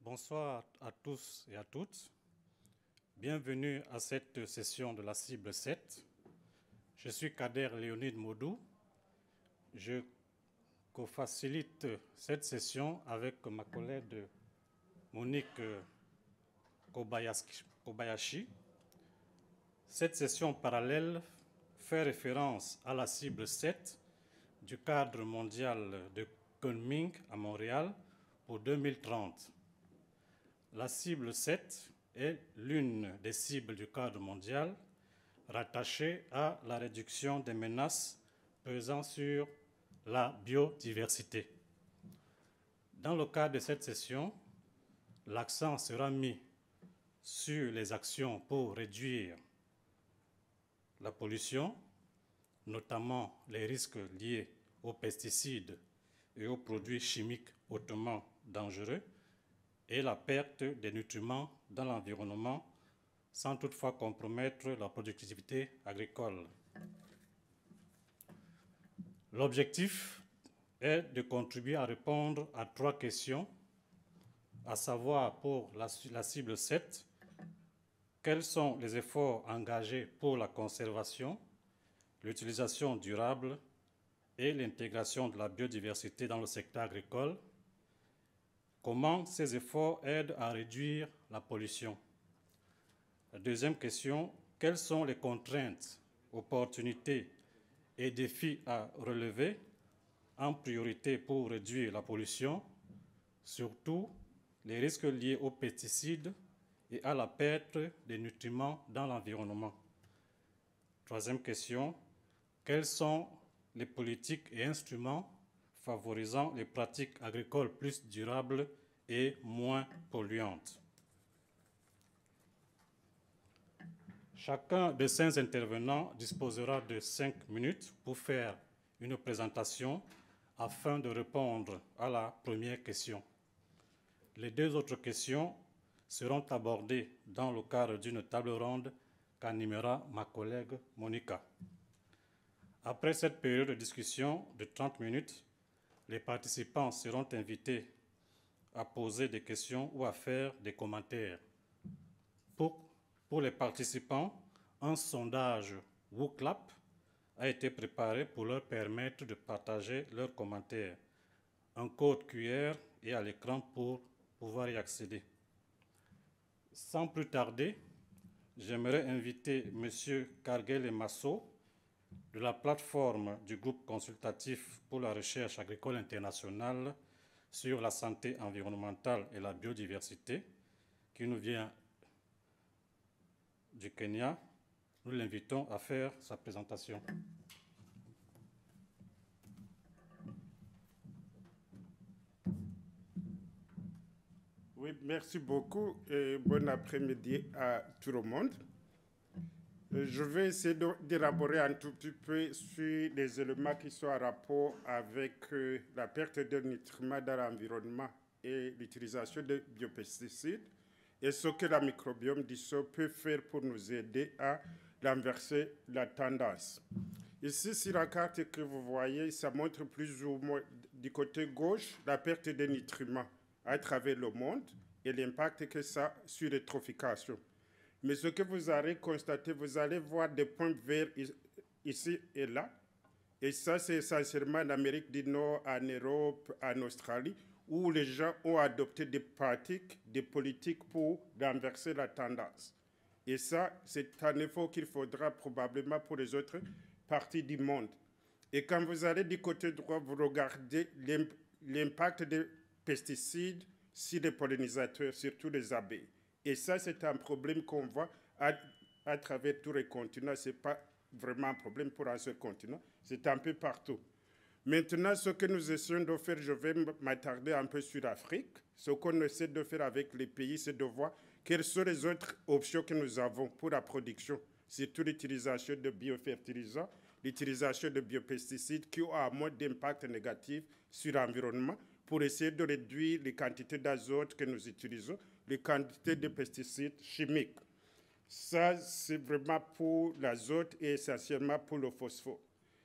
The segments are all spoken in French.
Bonsoir à tous et à toutes. Bienvenue à cette session de la cible 7. Je suis Kader Léonide Modou. Je co-facilite cette session avec ma collègue Monique Kobayashi. Cette session parallèle fait référence à la cible 7 du cadre mondial de Kunming à Montréal pour 2030. La cible 7 est l'une des cibles du cadre mondial rattachée à la réduction des menaces pesant sur la biodiversité. Dans le cadre de cette session, l'accent sera mis sur les actions pour réduire la pollution, notamment les risques liés aux pesticides et aux produits chimiques hautement dangereux, et la perte des nutriments dans l'environnement, sans toutefois compromettre la productivité agricole. L'objectif est de contribuer à répondre à 3 questions, à savoir pour la cible 7, quels sont les efforts engagés pour la conservation, l'utilisation durable et l'intégration de la biodiversité dans le secteur agricole. Comment ces efforts aident à réduire la pollution? La deuxième question, quelles sont les contraintes, opportunités et défis à relever en priorité pour réduire la pollution, surtout les risques liés aux pesticides et à la perte des nutriments dans l'environnement? Troisième question, quelles sont les politiques et instruments favorisant les pratiques agricoles plus durables et moins polluantes? Chacun de ces intervenants disposera de 5 minutes pour faire une présentation afin de répondre à la première question. Les 2 autres questions seront abordées dans le cadre d'une table ronde qu'animera ma collègue Monica. Après cette période de discussion de 30 minutes, les participants seront invités à poser des questions ou à faire des commentaires. Pour les participants, un sondage WooClap a été préparé pour leur permettre de partager leurs commentaires. Un code QR est à l'écran pour pouvoir y accéder. Sans plus tarder, j'aimerais inviter M. Carguel Masso de la plateforme du groupe consultatif pour la recherche agricole internationale sur la santé environnementale et la biodiversité, qui nous vient du Kenya. Nous l'invitons à faire sa présentation. Oui, merci beaucoup et bon après-midi à tout le monde. Je vais essayer d'élaborer un tout petit peu sur les éléments qui sont en rapport avec la perte de nutriments dans l'environnement et l'utilisation de biopesticides et ce que la microbiome du sol peut faire pour nous aider à renverser la tendance. Ici, sur la carte que vous voyez, ça montre plus ou moins du côté gauche la perte de nutriments à travers le monde et l'impact que ça a sur l'eutrophication. Mais ce que vous allez constater, vous allez voir des points verts ici et là. Et ça, c'est essentiellement en Amérique du Nord, en Europe, en Australie, où les gens ont adopté des pratiques, des politiques pour renverser la tendance. Et ça, c'est un effort qu'il faudra probablement pour les autres parties du monde. Et quand vous allez du côté droit, vous regardez l'impact des pesticides sur les pollinisateurs, surtout les abeilles. Et ça, c'est un problème qu'on voit à travers tous les continents. Ce n'est pas vraiment un problème pour un seul continent, c'est un peu partout. Maintenant, ce que nous essayons de faire, je vais m'attarder un peu sur l'Afrique. Ce qu'on essaie de faire avec les pays, c'est de voir quelles sont les autres options que nous avons pour la production, surtout l'utilisation de biofertilisants, l'utilisation de biopesticides qui ont un moins d'impact négatif sur l'environnement pour essayer de réduire les quantités d'azote que nous utilisons, les quantités de pesticides chimiques. Ça, c'est vraiment pour l'azote et essentiellement pour le phosphore.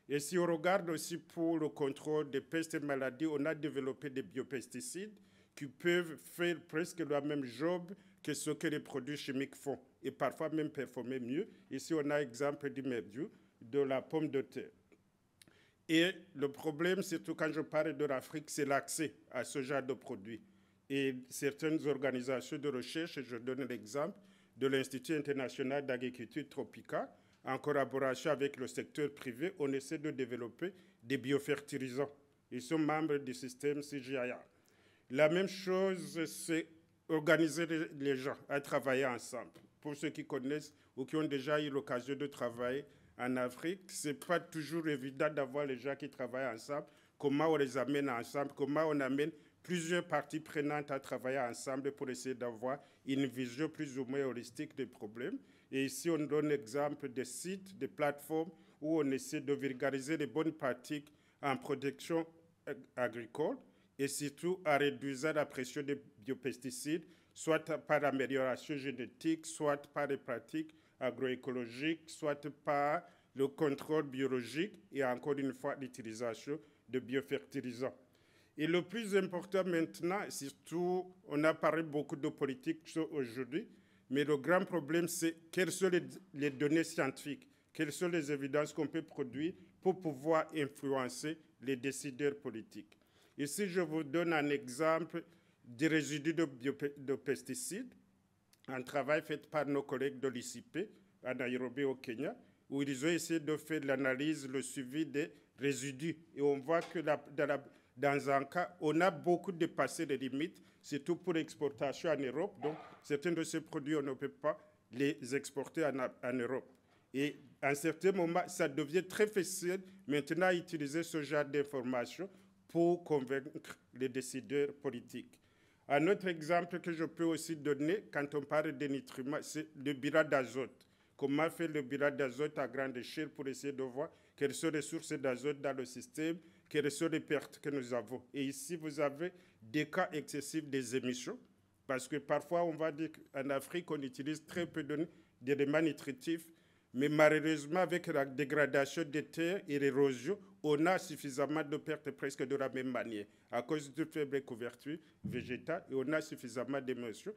Et si on regarde aussi pour le contrôle des pestes et maladies, on a développé des biopesticides qui peuvent faire presque le même job que ce que les produits chimiques font, et parfois même performer mieux. Ici, on a l'exemple du merdieu, de la pomme de terre. Et le problème, surtout quand je parle de l'Afrique, c'est l'accès à ce genre de produits. Et certaines organisations de recherche, je donne l'exemple de l'Institut international d'agriculture tropicale, en collaboration avec le secteur privé, on essaie de développer des biofertilisants. Ils sont membres du système CGIA. La même chose, c'est organiser les gens à travailler ensemble. Pour ceux qui connaissent ou qui ont déjà eu l'occasion de travailler en Afrique, ce n'est pas toujours évident d'avoir les gens qui travaillent ensemble. Comment on les amène ensemble, comment on amène plusieurs parties prenantes à travailler ensemble pour essayer d'avoir une vision plus ou moins holistique des problèmes. Et ici, on donne l'exemple des sites, des plateformes où on essaie de vulgariser les bonnes pratiques en production agricole et surtout en réduisant la pression des biopesticides, soit par l'amélioration génétique, soit par les pratiques agroécologiques, soit par le contrôle biologique et encore une fois l'utilisation de biofertilisants. Et le plus important maintenant, surtout, on a parlé beaucoup de politique aujourd'hui, mais le grand problème, c'est quelles sont les données scientifiques, quelles sont les évidences qu'on peut produire pour pouvoir influencer les décideurs politiques. Ici, je vous donne un exemple des résidus de pesticides, un travail fait par nos collègues de l'ICP à Nairobi au Kenya, où ils ont essayé de faire l'analyse, le suivi des résidus. Et on voit que dans un cas, on a beaucoup dépassé les limites, surtout pour l'exportation en Europe. Donc, certains de ces produits, on ne peut pas les exporter en Europe. Et à un certain moment, ça devient très facile maintenant à utiliser ce genre d'informations pour convaincre les décideurs politiques. Un autre exemple que je peux aussi donner quand on parle des nutriments, c'est le bilan d'azote. Comment faire le bilan d'azote à grande échelle pour essayer de voir quelles sont les sources d'azote dans le système, quelles sont les pertes que nous avons. Et ici, vous avez des cas excessifs des émissions, parce que parfois, on va dire qu'en Afrique, on utilise très peu d'éléments nutritifs, mais malheureusement, avec la dégradation des terres et l'érosion, on a suffisamment de pertes presque de la même manière, à cause de faible couverture végétale, et on a suffisamment d'émissions,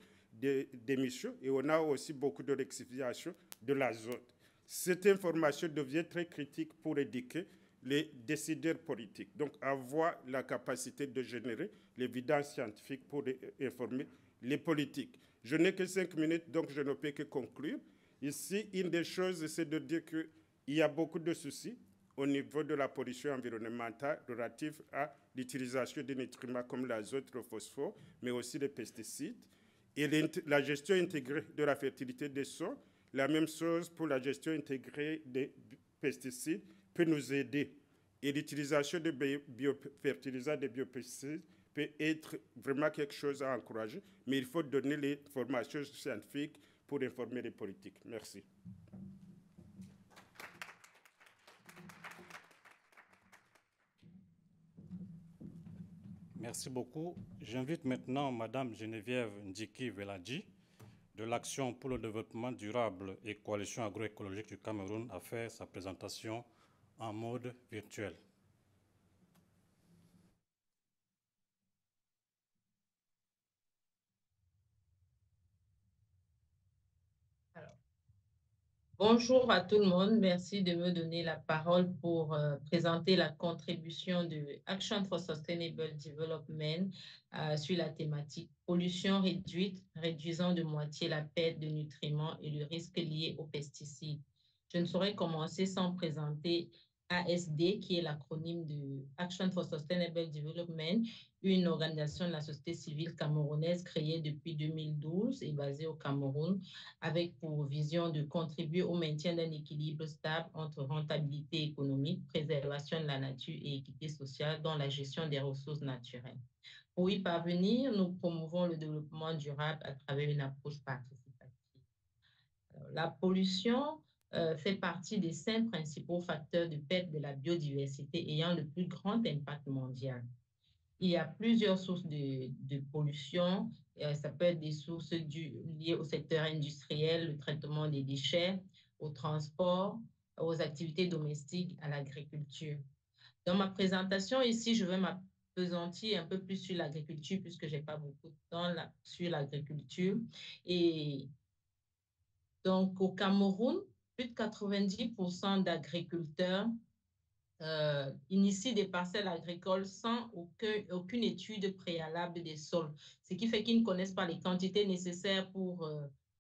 et on a aussi beaucoup de lixiviation de l'azote. Cette information devient très critique pour éduquer les décideurs politiques. Donc, avoir la capacité de générer l'évidence scientifique pour informer les politiques. Je n'ai que 5 minutes, donc je ne peux que conclure. Ici, une des choses, c'est de dire qu'il y a beaucoup de soucis au niveau de la pollution environnementale relative à l'utilisation des nutriments comme l'azote, le phosphore, mais aussi les pesticides. Et la gestion intégrée de la fertilité des sols, la même chose pour la gestion intégrée des pesticides, peut nous aider. Et l'utilisation de biofertilisants, des biopesticides, peut être vraiment quelque chose à encourager, mais il faut donner les formations scientifiques pour informer les politiques. Merci. Merci beaucoup. J'invite maintenant Madame Geneviève Ndjiki Veladji de l'Action pour le développement durable et Coalition agroécologique du Cameroun à faire sa présentation en mode virtuel. Bonjour à tout le monde. Merci de me donner la parole pour présenter la contribution de Action for Sustainable Development sur la thématique pollution réduite, réduisant de moitié la perte de nutriments et le risque lié aux pesticides. Je ne saurais commencer sans présenter ASD, qui est l'acronyme de Action for Sustainable Development, une organisation de la société civile camerounaise créée depuis 2012 et basée au Cameroun, avec pour vision de contribuer au maintien d'un équilibre stable entre rentabilité économique, préservation de la nature et équité sociale dans la gestion des ressources naturelles. Pour y parvenir, nous promouvons le développement durable à travers une approche participative. Alors, la pollution fait partie des 5 principaux facteurs de perte de la biodiversité ayant le plus grand impact mondial. Il y a plusieurs sources de pollution. Ça peut être des sources liées au secteur industriel, le traitement des déchets, au transport, aux activités domestiques, à l'agriculture. Dans ma présentation ici, je vais m'appesantir un peu plus sur l'agriculture, puisque je n'ai pas beaucoup de temps sur l'agriculture. Et donc, au Cameroun, plus de 90% d'agriculteurs initient des parcelles agricoles sans aucune étude préalable des sols, ce qui fait qu'ils ne connaissent pas les quantités nécessaires pour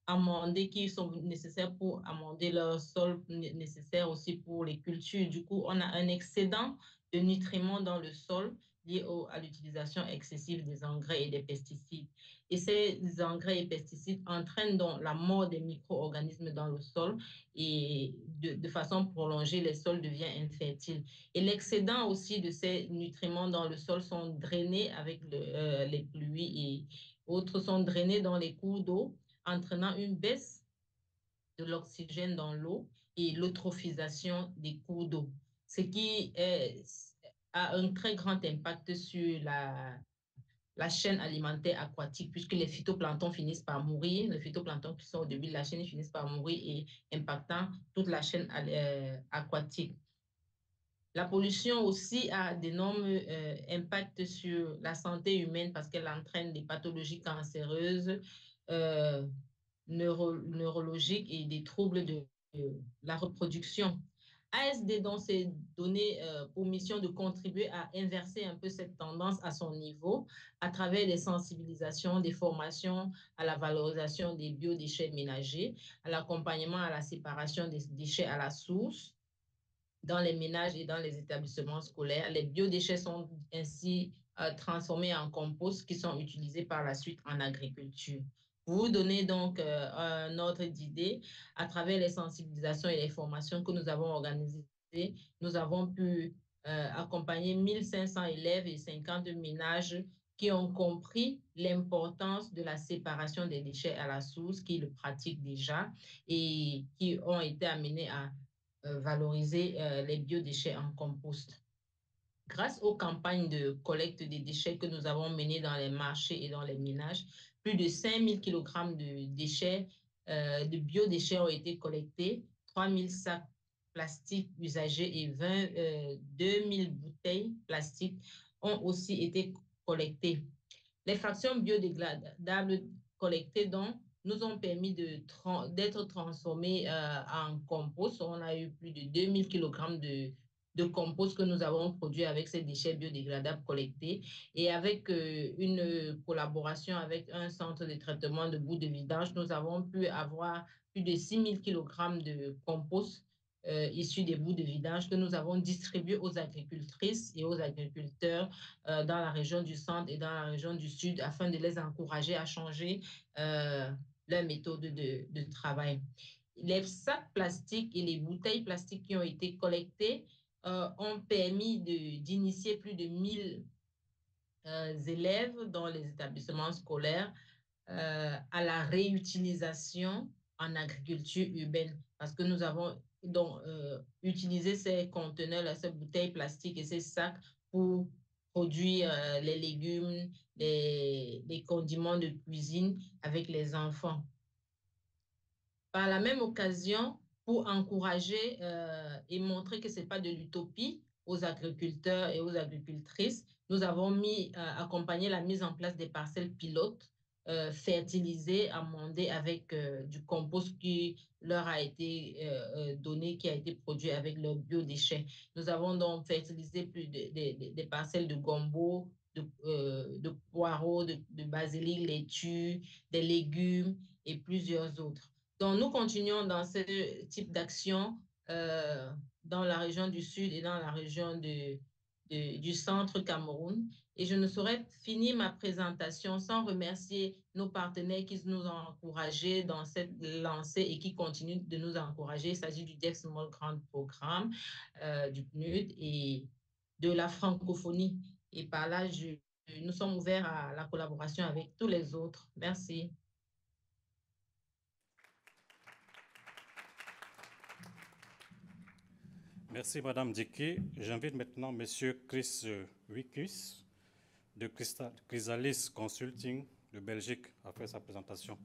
amender, qui sont nécessaires pour amender leur sol, nécessaires aussi pour les cultures. Du coup, on a un excédent de nutriments dans le sol lié à l'utilisation excessive des engrais et des pesticides. Et ces engrais et pesticides entraînent donc la mort des micro-organismes dans le sol et de façon prolongée, les sols deviennent infertiles. Et l'excédent aussi de ces nutriments dans le sol sont drainés avec les pluies et autres sont drainés dans les cours d'eau, entraînant une baisse de l'oxygène dans l'eau et l'eutrophisation des cours d'eau, ce qui a un très grand impact sur la chaîne alimentaire aquatique, puisque les phytoplanctons finissent par mourir. Les phytoplanctons qui sont au début de la chaîne finissent par mourir et impactant toute la chaîne aquatique. La pollution aussi a d'énormes impacts sur la santé humaine parce qu'elle entraîne des pathologies cancéreuses, euh, neurologiques et des troubles de la reproduction. ASD donc s'est donné pour mission de contribuer à inverser un peu cette tendance à son niveau à travers des sensibilisations, des formations à la valorisation des biodéchets ménagers, à l'accompagnement à la séparation des déchets à la source dans les ménages et dans les établissements scolaires. Les biodéchets sont ainsi transformés en compost qui sont utilisés par la suite en agriculture. Pour vous donner donc un ordre d'idée, à travers les sensibilisations et les formations que nous avons organisées, nous avons pu accompagner 1500 élèves et 50 ménages qui ont compris l'importance de la séparation des déchets à la source, qui le pratiquent déjà et qui ont été amenés à valoriser les biodéchets en compost. Grâce aux campagnes de collecte des déchets que nous avons menées dans les marchés et dans les ménages, plus de 5000 kg de déchets, de biodéchets ont été collectés, 3000 sacs plastiques usagés et 2000 bouteilles plastiques ont aussi été collectées. Les fractions biodégradables collectées donc nous ont permis d'être transformées en compost. On a eu plus de 2000 kg de compost que nous avons produit avec ces déchets biodégradables collectés et avec une collaboration avec un centre de traitement de boues de vidange, nous avons pu avoir plus de 6000 kg de compost issus des boues de vidange que nous avons distribués aux agricultrices et aux agriculteurs dans la région du centre et dans la région du sud afin de les encourager à changer leur méthode de travail. Les sacs plastiques et les bouteilles plastiques qui ont été collectées ont permis d'initier plus de 1000 élèves dans les établissements scolaires à la réutilisation en agriculture urbaine parce que nous avons donc utilisé ces conteneurs, ces bouteilles plastiques et ces sacs pour produire les légumes, les condiments de cuisine avec les enfants. Par la même occasion, pour encourager et montrer que ce n'est pas de l'utopie aux agriculteurs et aux agricultrices, nous avons accompagné la mise en place des parcelles pilotes fertilisées, amendées avec du compost qui leur a été donné, qui a été produit avec leurs biodéchets. Nous avons donc fertilisé des parcelles de gombo, de poireaux, de basilic, laitue, des légumes et plusieurs autres. Donc, nous continuons dans ce type d'action dans la région du Sud et dans la région du centre Cameroun. Et je ne saurais finir ma présentation sans remercier nos partenaires qui nous ont encouragés dans cette lancée et qui continuent de nous encourager. Il s'agit du Deaf Small Grand Programme, du PNUD et de la francophonie. Et par là, nous sommes ouverts à la collaboration avec tous les autres. Merci. Merci, Madame Diké. J'invite maintenant Monsieur Chris Wickus de Chrysalis Consulting de Belgique à faire sa présentation.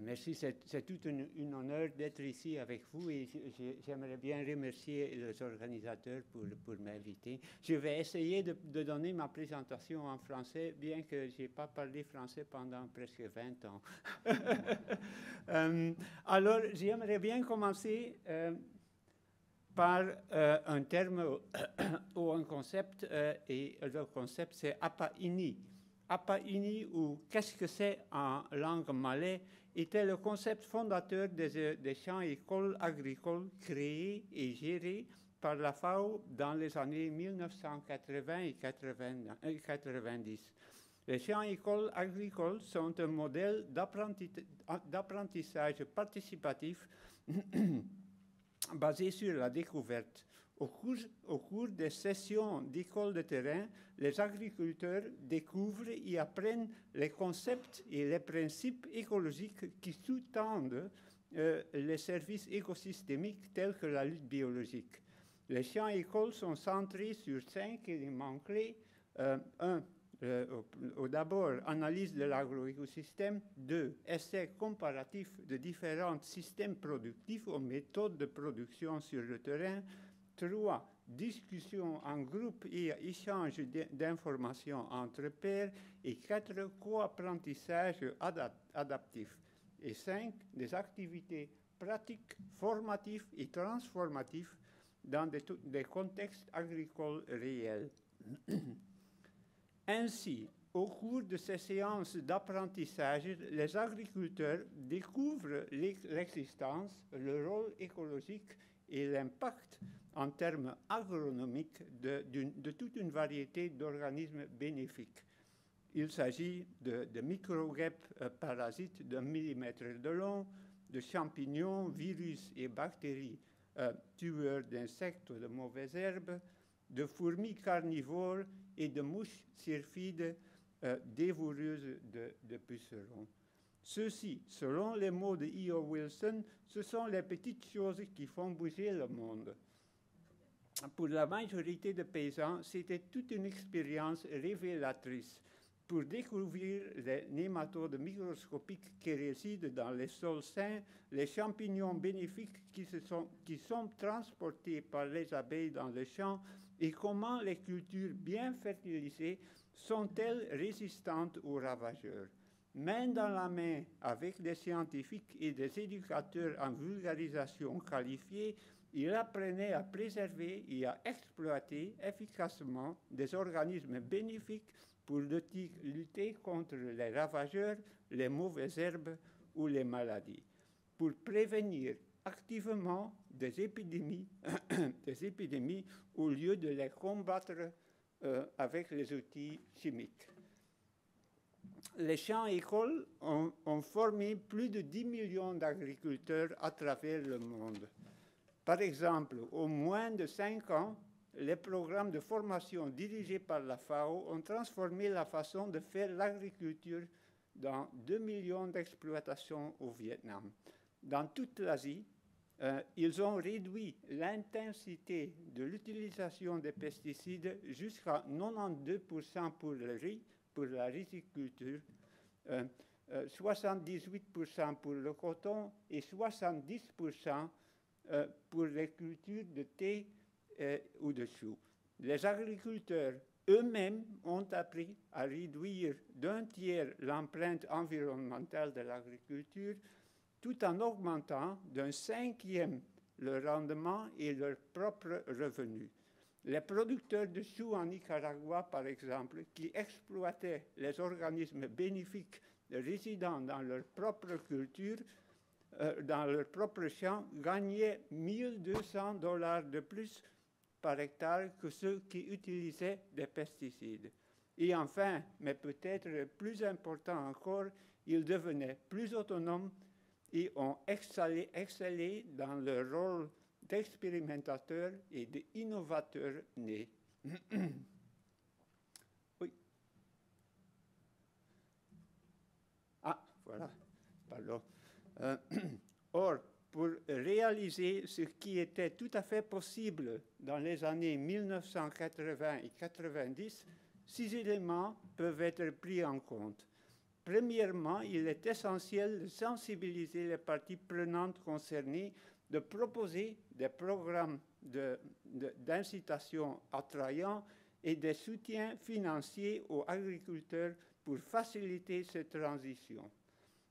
Merci, c'est tout un honneur d'être ici avec vous et j'aimerais bien remercier les organisateurs pour m'inviter. Je vais essayer de donner ma présentation en français, bien que je n'ai pas parlé français pendant presque 20 ans. Alors, j'aimerais bien commencer par un terme ou un concept, et le concept c'est Apa-ini. Apa-ini, ou qu'est-ce que c'est en langue malais, était le concept fondateur des champs-écoles agricoles créés et gérés par la FAO dans les années 1980 et 90. Les champs-écoles agricoles sont un modèle d'apprentissage participatif basé sur la découverte. Au cours des sessions d'école de terrain, les agriculteurs découvrent et apprennent les concepts et les principes écologiques qui sous-tendent les services écosystémiques tels que la lutte biologique. Les champs-écoles sont centrés sur 5 éléments clés. D'abord, analyse de l'agroécosystème. 2, essai comparatif de différents systèmes productifs aux méthodes de production sur le terrain. 3, discussion en groupe et échange d'informations entre pairs. Et 4, co-apprentissage adaptif. Et 5, des activités pratiques, formatives et transformatives dans des contextes agricoles réels. Ainsi, au cours de ces séances d'apprentissage, les agriculteurs découvrent l'existence, le rôle écologique et l'impact en termes agronomiques de toute une variété d'organismes bénéfiques. Il s'agit de micro-guêpes parasites d'1 millimètre de long, de champignons, virus et bactéries tueurs d'insectes ou de mauvaises herbes, de fourmis carnivores et de mouches syrphides dévoreuses de pucerons. Ceci, selon les mots de E.O. Wilson, ce sont les petites choses qui font bouger le monde. Pour la majorité des paysans, c'était toute une expérience révélatrice pour découvrir les nématodes microscopiques qui résident dans les sols sains, les champignons bénéfiques qui sont transportés par les abeilles dans les champs et comment les cultures bien fertilisées sont-elles résistantes aux ravageurs. Main dans la main avec des scientifiques et des éducateurs en vulgarisation qualifiés, il apprenait à préserver et à exploiter efficacement des organismes bénéfiques pour lutter contre les ravageurs, les mauvaises herbes ou les maladies, pour prévenir activement des épidémies au lieu de les combattre avec les outils chimiques. Les champs-écoles ont formé plus de 10 millions d'agriculteurs à travers le monde. Par exemple, au moins de 5 ans, les programmes de formation dirigés par la FAO ont transformé la façon de faire l'agriculture dans 2 millions d'exploitations au Vietnam. Dans toute l'Asie, ils ont réduit l'intensité de l'utilisation des pesticides jusqu'à 92% pour le riz, pour la riziculture, 78% pour le coton et 70% pour les cultures de thé ou de choux. Les agriculteurs eux-mêmes ont appris à réduire d'un tiers l'empreinte environnementale de l'agriculture tout en augmentant d'un 5e le rendement et leurs propres revenus. Les producteurs de choux en Nicaragua, par exemple, qui exploitaient les organismes bénéfiques résidant dans leur propre culture, dans leur propre champ, gagnaient $1 200 de plus par hectare que ceux qui utilisaient des pesticides. Et enfin, mais peut-être plus important encore, ils devenaient plus autonomes et ont excellé dans leur rôle d'expérimentateurs et d'innovateurs nés. Oui. Ah, voilà, pardon. Or, pour réaliser ce qui était tout à fait possible dans les années 1980 et 90, 6 éléments peuvent être pris en compte. Premièrement, il est essentiel de sensibiliser les parties prenantes concernées, de proposer des programmes d'incitation attrayants et des soutiens financiers aux agriculteurs pour faciliter cette transition.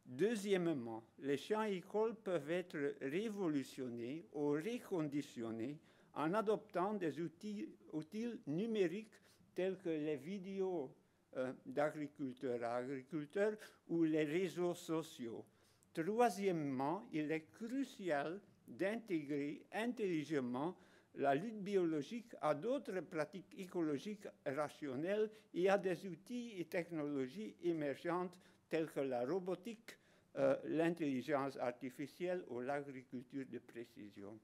Deuxièmement, les champs agricoles peuvent être révolutionnés ou reconditionnés en adoptant des outils numériques tels que les vidéos d'agriculteurs à agriculteurs ou les réseaux sociaux. Troisièmement, il est crucial d'intégrer intelligemment la lutte biologique à d'autres pratiques écologiques rationnelles et à des outils et technologies émergentes telles que la robotique, l'intelligence artificielle ou l'agriculture de précision.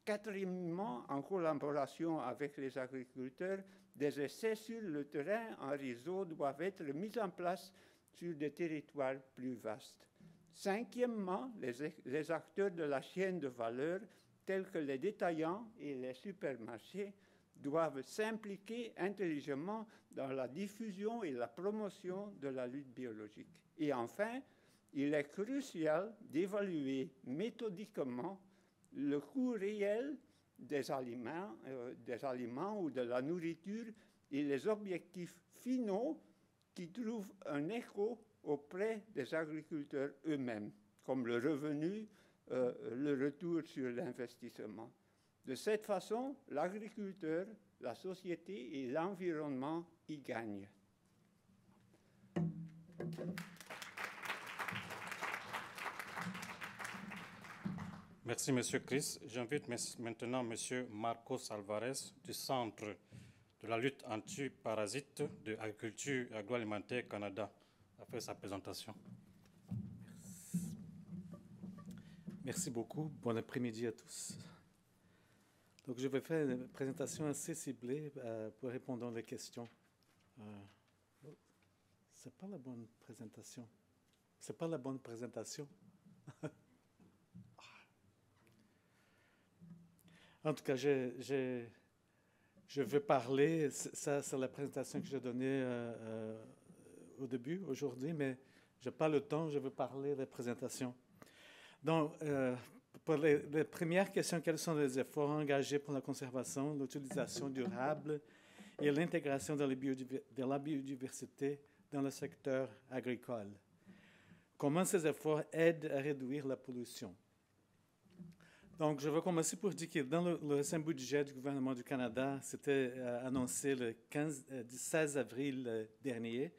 Quatrièmement, en collaboration avec les agriculteurs, des essais sur le terrain en réseau doivent être mis en place sur des territoires plus vastes. Cinquièmement, les acteurs de la chaîne de valeur, tels que les détaillants et les supermarchés, doivent s'impliquer intelligemment dans la diffusion et la promotion de la lutte biologique. Et enfin, il est crucial d'évaluer méthodiquement le coût réel des aliments ou de la nourriture et les objectifs finaux qui trouvent un écho auprès des agriculteurs eux-mêmes, comme le revenu, le retour sur l'investissement. De cette façon, l'agriculteur, la société et l'environnement y gagnent. Merci, M. Chris. J'invite maintenant M. Marcos Alvarez du Centre de la lutte anti-parasite de l'agriculture agroalimentaire Canada à faire sa présentation. Merci beaucoup. Bon après-midi à tous. Donc, je vais faire une présentation assez ciblée pour répondre aux questions. C'est pas la bonne présentation. C'est pas la bonne présentation. En tout cas, je vais parler, ça c'est la présentation que j'ai donnée au début, aujourd'hui, mais je n'ai pas le temps, je veux parler de la présentation. Donc, pour les premières questions, quels sont les efforts engagés pour la conservation, l'utilisation durable et l'intégration de la biodiversité dans le secteur agricole? Comment ces efforts aident à réduire la pollution? Donc, je vais commencer pour dire que dans le récent budget du gouvernement du Canada, c'était annoncé le 16 avril dernier,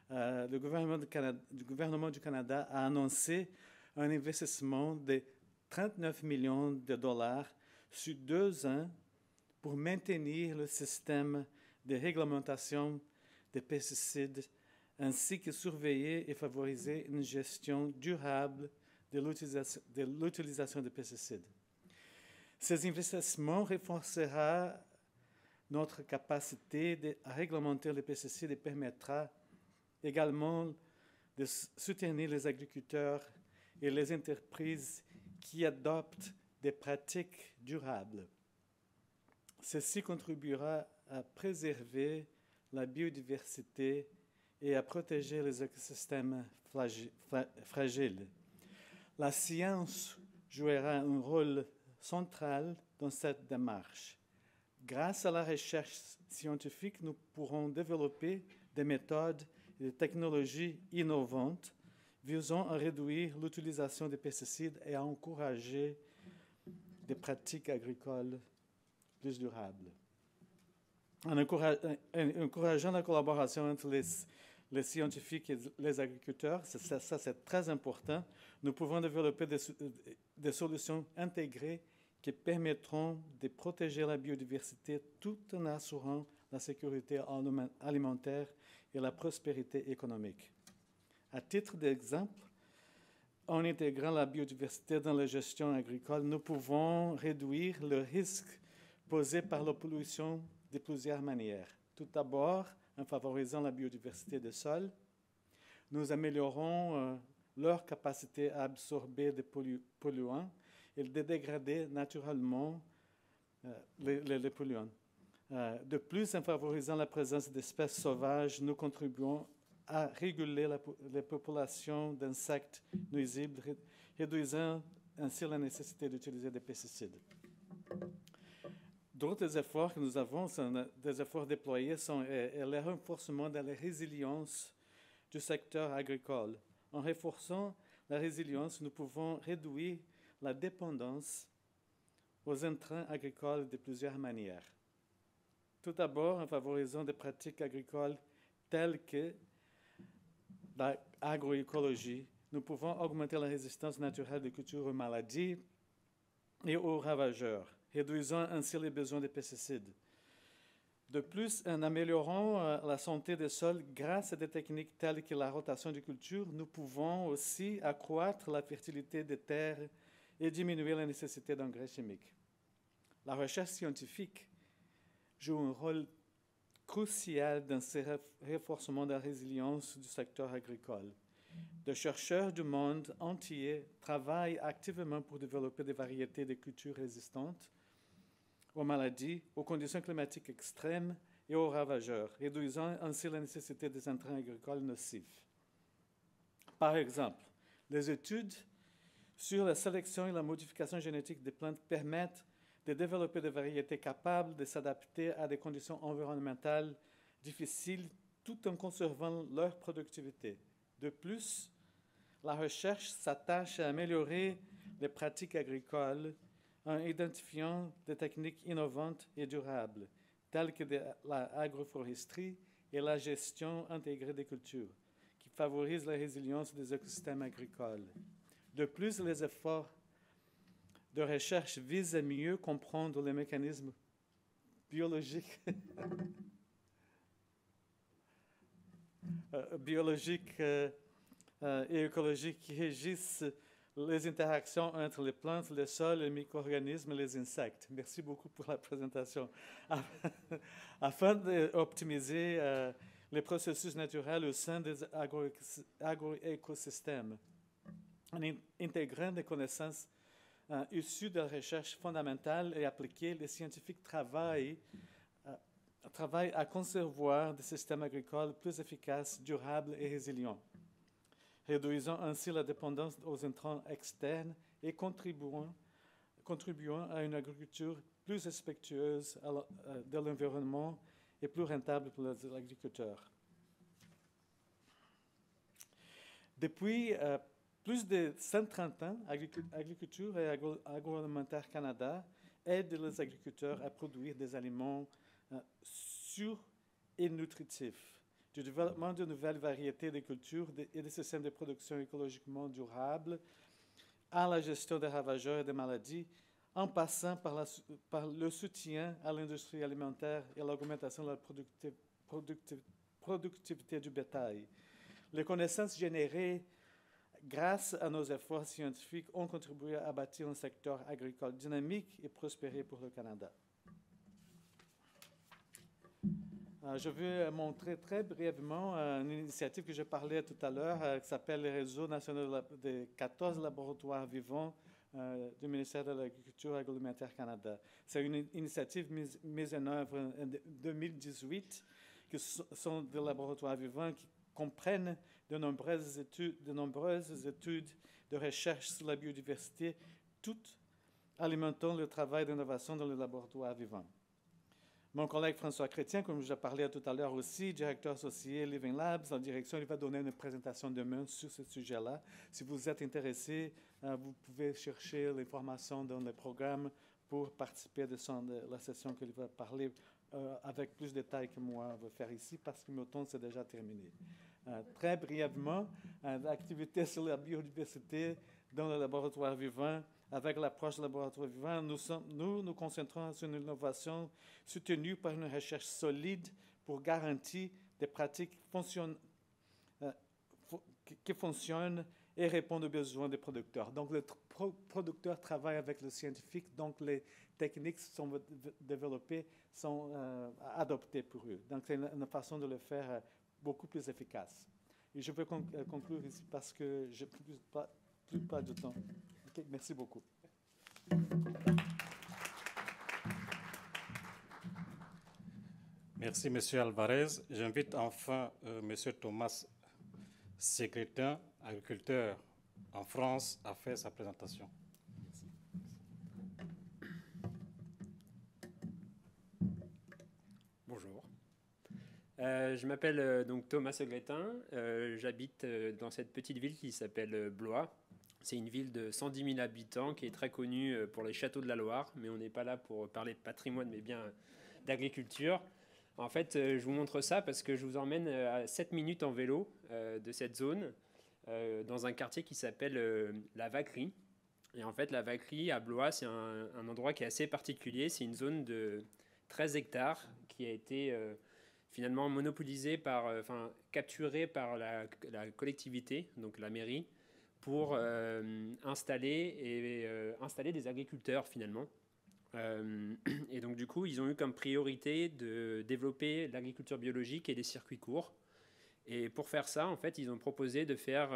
le gouvernement du Canada a annoncé un investissement de 39 millions de dollars sur 2 ans pour maintenir le système de réglementation des pesticides ainsi que surveiller et favoriser une gestion durable de l'utilisation des pesticides. Ces investissements renforceront notre capacité à réglementer les pesticides et permettra également de soutenir les agriculteurs et les entreprises qui adoptent des pratiques durables. Ceci contribuera à préserver la biodiversité et à protéger les écosystèmes fragiles. La science jouera un rôle central dans cette démarche. Grâce à la recherche scientifique, nous pourrons développer des méthodes et des technologies innovantes visant à réduire l'utilisation des pesticides et à encourager des pratiques agricoles plus durables. En encourageant la collaboration entre les scientifiques et les agriculteurs, ça c'est très important, nous pouvons développer des solutions intégrées qui permettront de protéger la biodiversité tout en assurant la sécurité alimentaire et la prospérité économique. À titre d'exemple, en intégrant la biodiversité dans la gestion agricole, nous pouvons réduire le risque posé par la pollution de plusieurs manières. Tout d'abord, en favorisant la biodiversité des sols, nous améliorons leur capacité à absorber des polluants et de dégrader naturellement les polluants. De plus, en favorisant la présence d'espèces sauvages, nous contribuons à réguler les populations d'insectes nuisibles, réduisant ainsi la nécessité d'utiliser des pesticides. D'autres efforts que nous avons, sont des efforts déployés, sont le renforcement de la résilience du secteur agricole. En renforçant la résilience, nous pouvons réduire la dépendance aux intrants agricoles de plusieurs manières. Tout d'abord, en favorisant des pratiques agricoles telles que l'agroécologie, nous pouvons augmenter la résistance naturelle des cultures aux maladies et aux ravageurs, réduisant ainsi les besoins de pesticides. De plus, en améliorant la santé des sols grâce à des techniques telles que la rotation de cultures, nous pouvons aussi accroître la fertilité des terres et diminuer la nécessité d'engrais chimiques. La recherche scientifique joue un rôle crucial dans ce renforcement de la résilience du secteur agricole. Des chercheurs du monde entier travaillent activement pour développer des variétés de cultures résistantes aux maladies, aux conditions climatiques extrêmes et aux ravageurs, réduisant ainsi la nécessité des intrants agricoles nocifs. Par exemple, les études sur la sélection et la modification génétique des plantes permettent de développer des variétés capables de s'adapter à des conditions environnementales difficiles tout en conservant leur productivité. De plus, la recherche s'attache à améliorer les pratiques agricoles en identifiant des techniques innovantes et durables, telles que l'agroforesterie et la gestion intégrée des cultures, qui favorisent la résilience des écosystèmes agricoles. De plus, les efforts de recherche visent à mieux comprendre les mécanismes biologiques, et écologiques qui régissent les interactions entre les plantes, les sols, les micro-organismes et les insectes. Merci beaucoup pour la présentation. Afin d'optimiser les processus naturels au sein des agroécosystèmes, en intégrant des connaissances issues de la recherche fondamentale et appliquée, les scientifiques travaillent à concevoir des systèmes agricoles plus efficaces, durables et résilients, réduisant ainsi la dépendance aux intrants externes et contribuant à une agriculture plus respectueuse de l'environnement et plus rentable pour les agriculteurs. Depuis plus de 130 ans, Agriculture et Agroalimentaire Canada aide les agriculteurs à produire des aliments sûrs et nutritifs, du développement de nouvelles variétés de cultures et de systèmes de production écologiquement durables, à la gestion des ravageurs et des maladies, en passant par le soutien à l'industrie alimentaire et l'augmentation de la productivité du bétail. Les connaissances générées grâce à nos efforts scientifiques ont contribué à bâtir un secteur agricole dynamique et prospéré pour le Canada. Je vais montrer très brièvement une initiative que j'ai parlé tout à l'heure, qui s'appelle le Réseau national des 14 laboratoires vivants du ministère de l'Agriculture et Agroalimentaire Canada. C'est une initiative mise en œuvre en 2018, qui sont des laboratoires vivants qui comprennent de nombreuses études de recherche sur la biodiversité, toutes alimentant le travail d'innovation dans le laboratoire vivant. Mon collègue François Chrétien, comme je parlais tout à l'heure aussi, directeur associé Living Labs en direction, il va donner une présentation demain sur ce sujet-là. Si vous êtes intéressé, vous pouvez chercher l'information dans le programme pour participer de la session qu'il va parler avec plus de détails que moi vais faire ici parce que mon temps c'est déjà terminé. Très brièvement, l'activité sur la biodiversité dans le laboratoire vivant. Avec l'approche laboratoire vivant, nous nous concentrons sur une innovation soutenue par une recherche solide pour garantir des pratiques qui fonctionnent et répondent aux besoins des producteurs. Donc, les producteurs travaillent avec le scientifique, donc les techniques sont développées, sont adoptées pour eux. Donc, c'est une façon de le faire beaucoup plus efficace. Et je vais conclure ici parce que je n'ai plus pas de temps. Okay, merci beaucoup. Merci, M. Alvarez. J'invite enfin M. Thomas secrétaire agriculteur en France, a fait sa présentation. Bonjour. Je m'appelle donc Thomas Segretin. J'habite dans cette petite ville qui s'appelle Blois. C'est une ville de 110 000 habitants qui est très connue pour les châteaux de la Loire, mais on n'est pas là pour parler de patrimoine, mais bien d'agriculture. En fait, je vous montre ça parce que je vous emmène à 7 minutes en vélo de cette zone, dans un quartier qui s'appelle la Vacquerie. Et en fait, la Vacquerie à Blois, c'est un endroit qui est assez particulier. C'est une zone de 13 hectares qui a été finalement monopolisée capturée par la collectivité, donc la mairie, pour installer des agriculteurs finalement. Et donc du coup, ils ont eu comme priorité de développer l'agriculture biologique et les circuits courts. Et pour faire ça, en fait, ils ont proposé de faire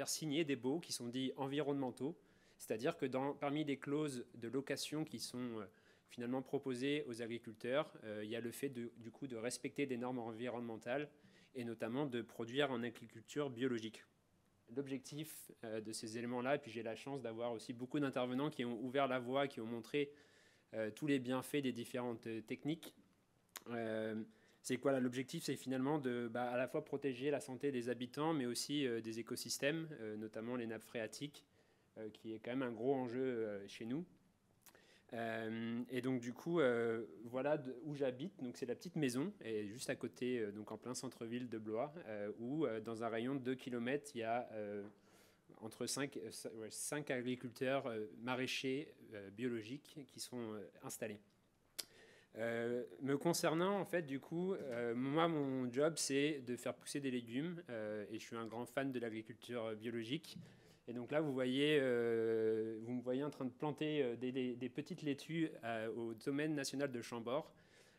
signer des baux qui sont dits environnementaux, c'est-à-dire que parmi les clauses de location qui sont finalement proposées aux agriculteurs, il y a le fait de respecter des normes environnementales et notamment de produire en agriculture biologique. L'objectif de ces éléments-là, et puis j'ai la chance d'avoir aussi beaucoup d'intervenants qui ont ouvert la voie, qui ont montré tous les bienfaits des différentes techniques. C'est quoi l'objectif? C'est finalement à la fois protéger la santé des habitants, mais aussi des écosystèmes, notamment les nappes phréatiques, qui est quand même un gros enjeu chez nous. Et donc du coup, voilà où j'habite. Donc c'est la petite maison, et juste à côté, donc en plein centre-ville de Blois, où dans un rayon de 2 km, il y a entre 5 agriculteurs maraîchers biologiques qui sont installés. Me concernant, en fait, du coup, moi, mon job, c'est de faire pousser des légumes, et je suis un grand fan de l'agriculture biologique. Et donc là, vous me voyez en train de planter des petites laitues au domaine national de Chambord.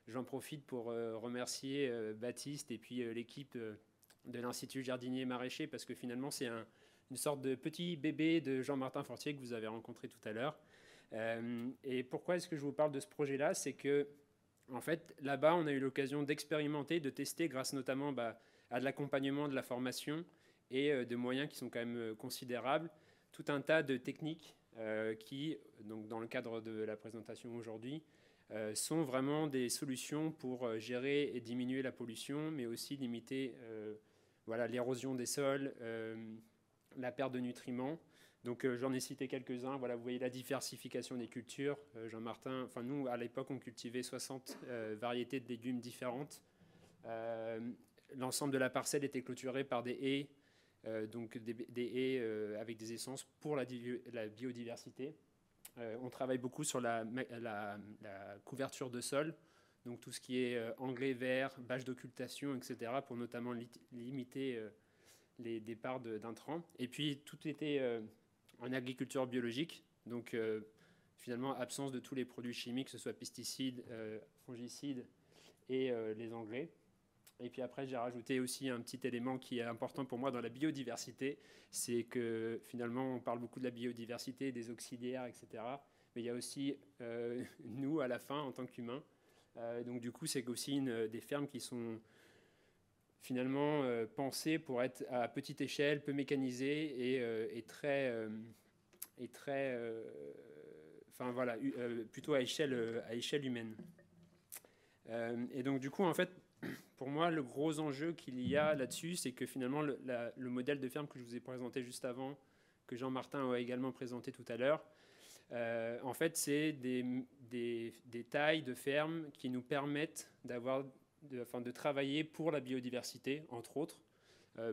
J'en profite pour remercier Baptiste et puis l'équipe de l'Institut jardinier maraîcher, parce que finalement, c'est une sorte de petit bébé de Jean-Martin Fortier que vous avez rencontré tout à l'heure. Et pourquoi est-ce que je vous parle de ce projet-là? C'est que, en fait, là-bas, on a eu l'occasion d'expérimenter, de tester, grâce notamment à de l'accompagnement, de la formation, et de moyens qui sont quand même considérables, tout un tas de techniques qui, donc dans le cadre de la présentation aujourd'hui, sont vraiment des solutions pour gérer et diminuer la pollution, mais aussi limiter l'érosion des sols, la perte de nutriments. Donc j'en ai cité quelques-uns. Voilà, vous voyez la diversification des cultures. Jean-Martin, nous à l'époque on cultivait 60 variétés de légumes différentes. L'ensemble de la parcelle était clôturé par des haies. Donc des haies avec des essences pour la biodiversité. On travaille beaucoup sur la couverture de sol, donc tout ce qui est engrais verts, bâches d'occultation, etc., pour notamment limiter les départs d'intrants. Et puis tout était en agriculture biologique, donc finalement absence de tous les produits chimiques, que ce soit pesticides, fongicides et les engrais. Et puis après, j'ai rajouté aussi un petit élément qui est important pour moi dans la biodiversité, c'est que finalement, on parle beaucoup de la biodiversité, des auxiliaires, etc. Mais il y a aussi nous, à la fin, en tant qu'humains. Donc du coup, c'est aussi des fermes qui sont finalement pensées pour être à petite échelle, peu mécanisées et plutôt à échelle humaine. Et donc du coup, en fait, pour moi, le gros enjeu qu'il y a là-dessus, c'est que finalement, le modèle de ferme que je vous ai présenté juste avant, que Jean-Martin a également présenté tout à l'heure, en fait, c'est des tailles de ferme qui nous permettent de travailler pour la biodiversité, entre autres,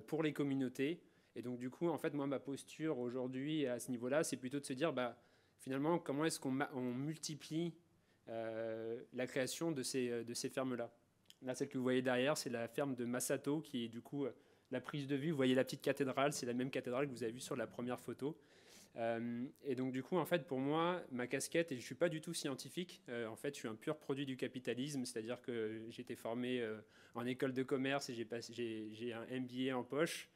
pour les communautés. Et donc, du coup, en fait, moi, ma posture aujourd'hui à ce niveau-là, c'est plutôt de se dire, finalement, comment est-ce qu'on multiplie la création de ces fermes-là. Là, celle que vous voyez derrière, c'est la ferme de Massato, qui est du coup la prise de vue. Vous voyez la petite cathédrale, c'est la même cathédrale que vous avez vue sur la première photo. Et donc du coup, en fait, pour moi, ma casquette, et je ne suis pas du tout scientifique, en fait, je suis un pur produit du capitalisme, c'est-à-dire que j'ai été formé en école de commerce et j'ai un MBA en poche.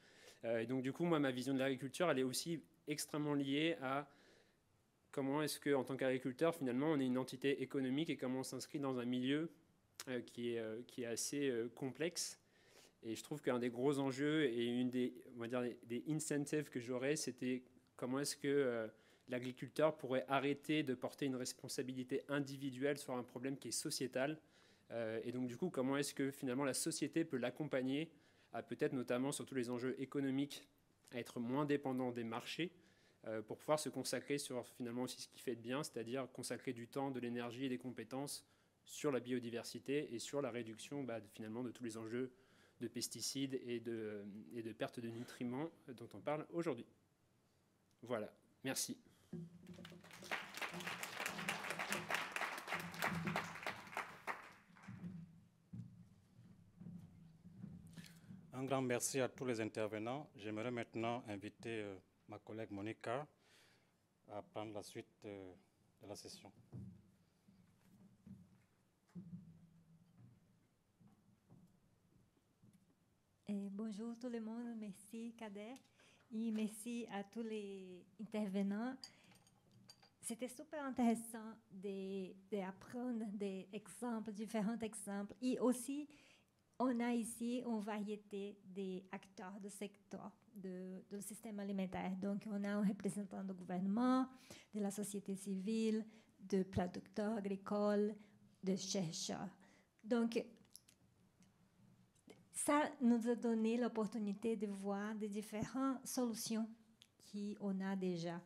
Et donc du coup, moi, ma vision de l'agriculture, elle est aussi extrêmement liée à comment est-ce qu'en tant qu'agriculteur, finalement, on est une entité économique et comment on s'inscrit dans un milieu qui est assez complexe. Et je trouve qu'un des gros enjeux et une des, on va dire, des incentives que j'aurais, c'était comment est-ce que l'agriculteur pourrait arrêter de porter une responsabilité individuelle sur un problème qui est sociétal. Et donc, du coup, comment est-ce que finalement la société peut l'accompagner à peut-être notamment sur tous les enjeux économiques, à être moins dépendant des marchés pour pouvoir se consacrer sur finalement aussi ce qui fait de bien, c'est-à-dire consacrer du temps, de l'énergie et des compétences sur la biodiversité et sur la réduction finalement de tous les enjeux de pesticides et de perte de nutriments dont on parle aujourd'hui. Voilà, merci. Un grand merci à tous les intervenants. J'aimerais maintenant inviter ma collègue Monica à prendre la suite de la session. Bonjour tout le monde, merci Kader et merci à tous les intervenants. C'était super intéressant d'apprendre des exemples, différents exemples. Et aussi, on a ici une variété d'acteurs du secteur du système alimentaire. Donc, on a un représentant du gouvernement, de la société civile, de producteurs agricoles, de chercheurs. Donc, ça nous a donné l'opportunité de voir des différentes solutions qu'on a déjà.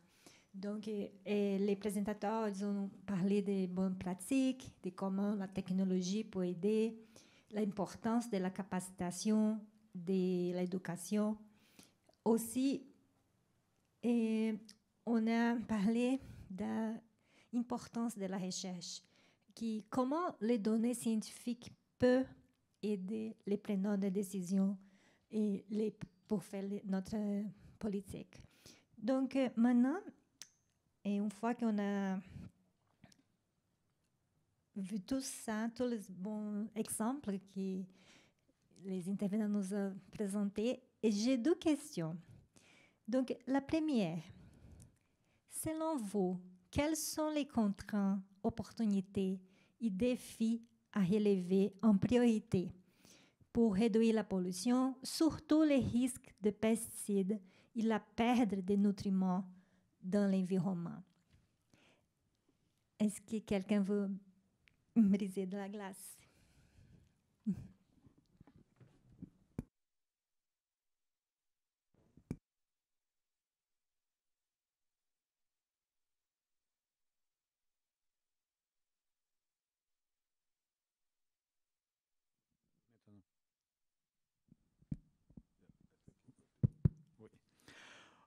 Donc, les présentateurs ils ont parlé des bonnes pratiques, de comment la technologie peut aider, l'importance de la capacitation, de l'éducation. Aussi, on a parlé de l'importance de la recherche, comment les données scientifiques peuvent aider les preneurs de décision et pour faire notre politique. Donc, maintenant, et une fois qu'on a vu tout ça, tous les bons exemples que les intervenants nous ont présentés, j'ai deux questions. Donc, la première, selon vous, quelles sont les contraintes, opportunités et défis à relever en priorité pour réduire la pollution, surtout les risques de pesticides et la perte de nutriments dans l'environnement? Est-ce que quelqu'un veut briser de la glace?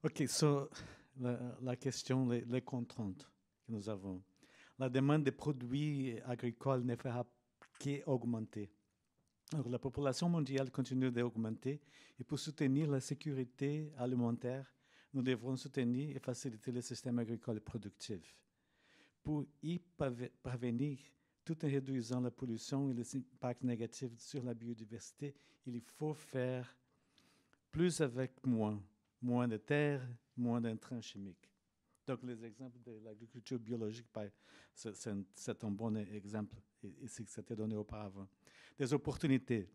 OK, so, la question, les contraintes que nous avons. La demande de produits agricoles ne fera qu'augmenter. Alors, la population mondiale continue d'augmenter et pour soutenir la sécurité alimentaire, nous devrons soutenir et faciliter le système agricole productif. Pour y parvenir, tout en réduisant la pollution et les impacts négatifs sur la biodiversité, il faut faire plus avec moins. Moins de terre, moins d'intrants chimiques. Donc, les exemples de l'agriculture biologique, c'est un bon exemple, et c'est ce que c'était donné auparavant. Des opportunités.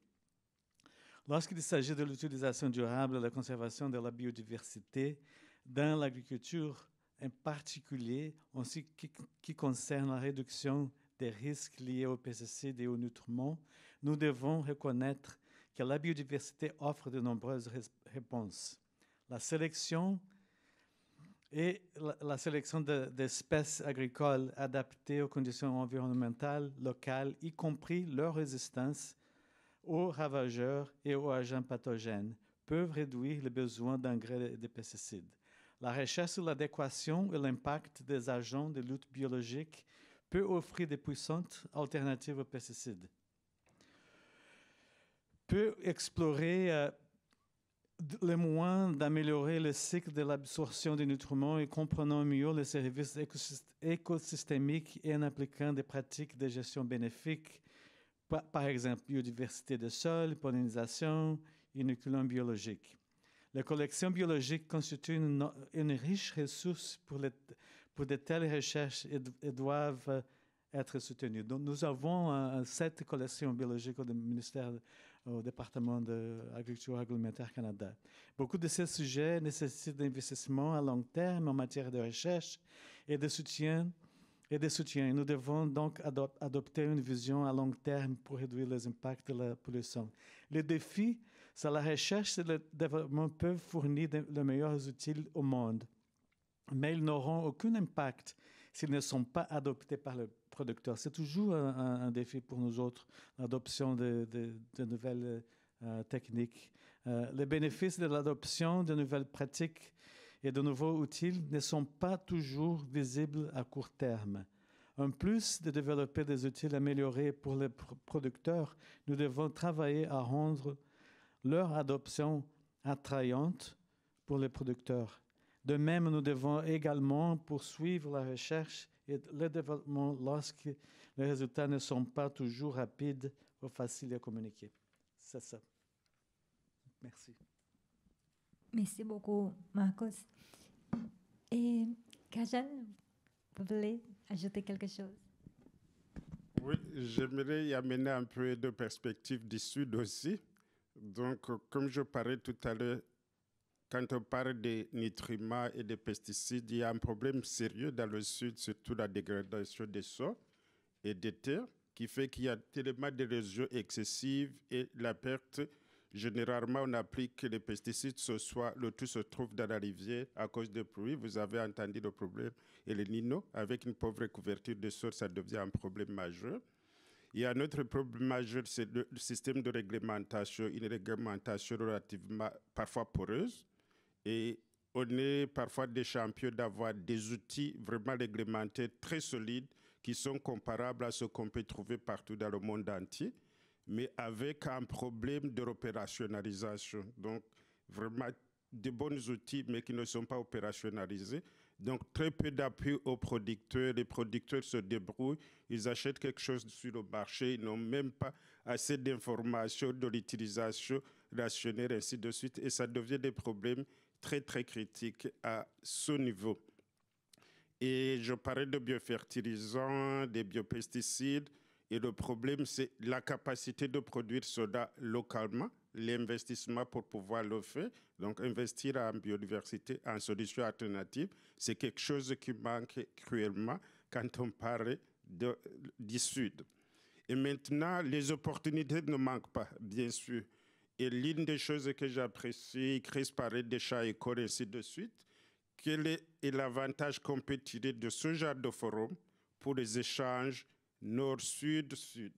Lorsqu'il s'agit de l'utilisation durable et de la conservation de la biodiversité, dans l'agriculture en particulier, en ce qui concerne la réduction des risques liés aux pesticides et aux nutriments, nous devons reconnaître que la biodiversité offre de nombreuses réponses. La sélection d'espèces agricoles adaptées aux conditions environnementales locales, y compris leur résistance aux ravageurs et aux agents pathogènes, peuvent réduire les besoins d'engrais et de pesticides. La recherche sur l'adéquation et l'impact des agents de lutte biologique peut offrir de puissantes alternatives aux pesticides. Peut explorer le moyen d'améliorer le cycle de l'absorption des nutriments et comprenant mieux les services écosystémiques et en appliquant des pratiques de gestion bénéfiques, par exemple biodiversité des sols, pollinisation, inoculants biologiques. Les collections biologiques constituent une riche ressource pour de telles recherches et doivent être soutenues. Donc, nous avons 7 collections biologiques au ministère au département de l'agriculture agroalimentaire Canada. Beaucoup de ces sujets nécessitent d'investissements à long terme en matière de recherche et de soutien. Nous devons donc adopter une vision à long terme pour réduire les impacts de la pollution. Les défis, c'est la recherche et le développement peuvent fournir les meilleurs outils au monde, mais ils n'auront aucun impact s'ils ne sont pas adoptés par le producteur. C'est toujours un défi pour nous autres, l'adoption de nouvelles techniques. Les bénéfices de l'adoption de nouvelles pratiques et de nouveaux outils ne sont pas toujours visibles à court terme. En plus de développer des outils améliorés pour les producteurs, nous devons travailler à rendre leur adoption attrayante pour les producteurs. De même, nous devons également poursuivre la recherche et le développement lorsque les résultats ne sont pas toujours rapides ou faciles à communiquer. C'est ça. Merci. Merci beaucoup, Marcos. Et Kajan, vous voulez ajouter quelque chose? Oui, j'aimerais y amener un peu de perspective du Sud aussi. Donc, comme je parlais tout à l'heure, quand on parle des nutriments et des pesticides, il y a un problème sérieux dans le Sud, surtout la dégradation des sols et des terres, qui fait qu'il y a tellement d'érosion excessive et la perte. Généralement, on applique les pesticides, le tout se trouve dans la rivière à cause des pluies. Vous avez entendu le problème et le Nino, avec une pauvre couverture de sol, ça devient un problème majeur. Il y a un autre problème majeur, c'est le système de réglementation, une réglementation relativement parfois poreuse. Et on est parfois des champions d'avoir des outils vraiment réglementés très solides qui sont comparables à ce qu'on peut trouver partout dans le monde entier, mais avec un problème de opérationnalisation. Donc, vraiment de bons outils, mais qui ne sont pas opérationnalisés. Donc, très peu d'appui aux producteurs. Les producteurs se débrouillent, ils achètent quelque chose sur le marché, ils n'ont même pas assez d'informations de l'utilisation rationnelle, ainsi de suite. Et ça devient des problèmes très, très critiques à ce niveau. Et je parlais de biofertilisants, des biopesticides. Et le problème, c'est la capacité de produire cela localement, l'investissement pour pouvoir le faire. Donc, investir en biodiversité, en solutions alternatives, c'est quelque chose qui manque cruellement quand on parle du Sud. Et maintenant, les opportunités ne manquent pas, bien sûr. Et l'une des choses que j'apprécie, Chris parlait des champs écoles, ainsi de suite, quel est l'avantage qu'on peut tirer de ce genre de forum pour les échanges Nord-Sud-Sud,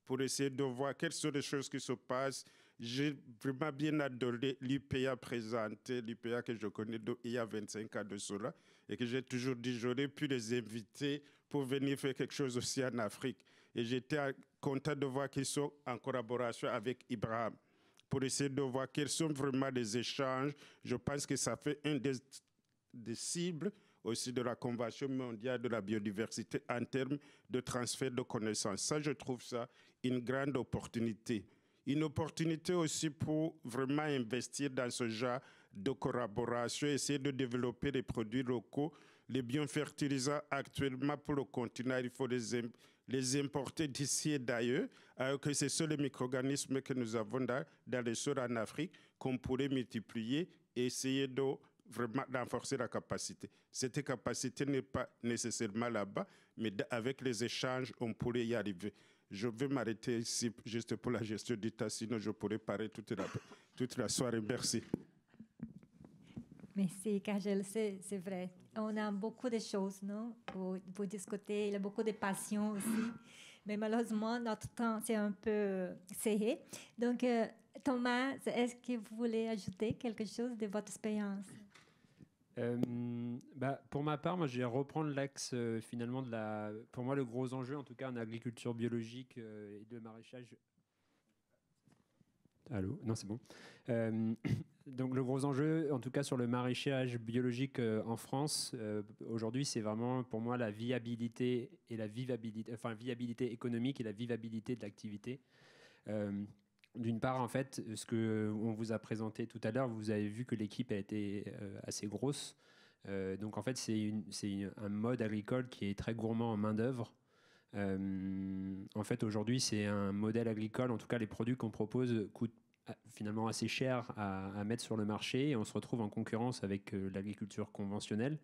pour essayer de voir quelles sont les choses qui se passent. J'ai vraiment bien adoré l'UPA présenté, l'UPA que je connais il y a 25 ans de cela, et que j'ai toujours dit j'aurais pu les inviter pour venir faire quelque chose aussi en Afrique. Et j'étais content de voir qu'ils sont en collaboration avec Ibrahim, pour essayer de voir quels sont vraiment les échanges. Je pense que ça fait un des cibles aussi de la Convention mondiale de la biodiversité en termes de transfert de connaissances. Ça, je trouve ça une grande opportunité. Une opportunité aussi pour vraiment investir dans ce genre de collaboration, essayer de développer les produits locaux. Les biofertilisants, actuellement, pour le continent, il faut les importer d'ici et d'ailleurs, alors que ce sont les micro-organismes que nous avons dans les sols en Afrique qu'on pourrait multiplier et essayer de vraiment renforcer la capacité. Cette capacité n'est pas nécessairement là-bas, mais avec les échanges, on pourrait y arriver. Je vais m'arrêter ici juste pour la gestion du temps, sinon je pourrais parler toute la soirée. Merci. Merci, Kajel, c'est vrai. On a beaucoup de choses, non, pour discuter. Il y a beaucoup de passion aussi. Mais malheureusement, notre temps, c'est un peu serré. Donc, Thomas, est-ce que vous voulez ajouter quelque chose de votre expérience? Pour ma part, moi, je vais reprendre l'axe finalement pour moi, le gros enjeu, en tout cas en agriculture biologique et de maraîchage. Allô? Non, c'est bon. Donc, le gros enjeu, en tout cas sur le maraîchage biologique en France, aujourd'hui, c'est vraiment pour moi la viabilité et la vivabilité, enfin, viabilité économique et la vivabilité de l'activité. D'une part, en fait, ce qu'on vous a présenté tout à l'heure, vous avez vu que l'équipe a été assez grosse. Donc, en fait, c'est un mode agricole qui est très gourmand en main-d'œuvre. En fait, aujourd'hui, c'est un modèle agricole. En tout cas, les produits qu'on propose coûtent finalement assez cher à mettre sur le marché. Et on se retrouve en concurrence avec l'agriculture conventionnelle.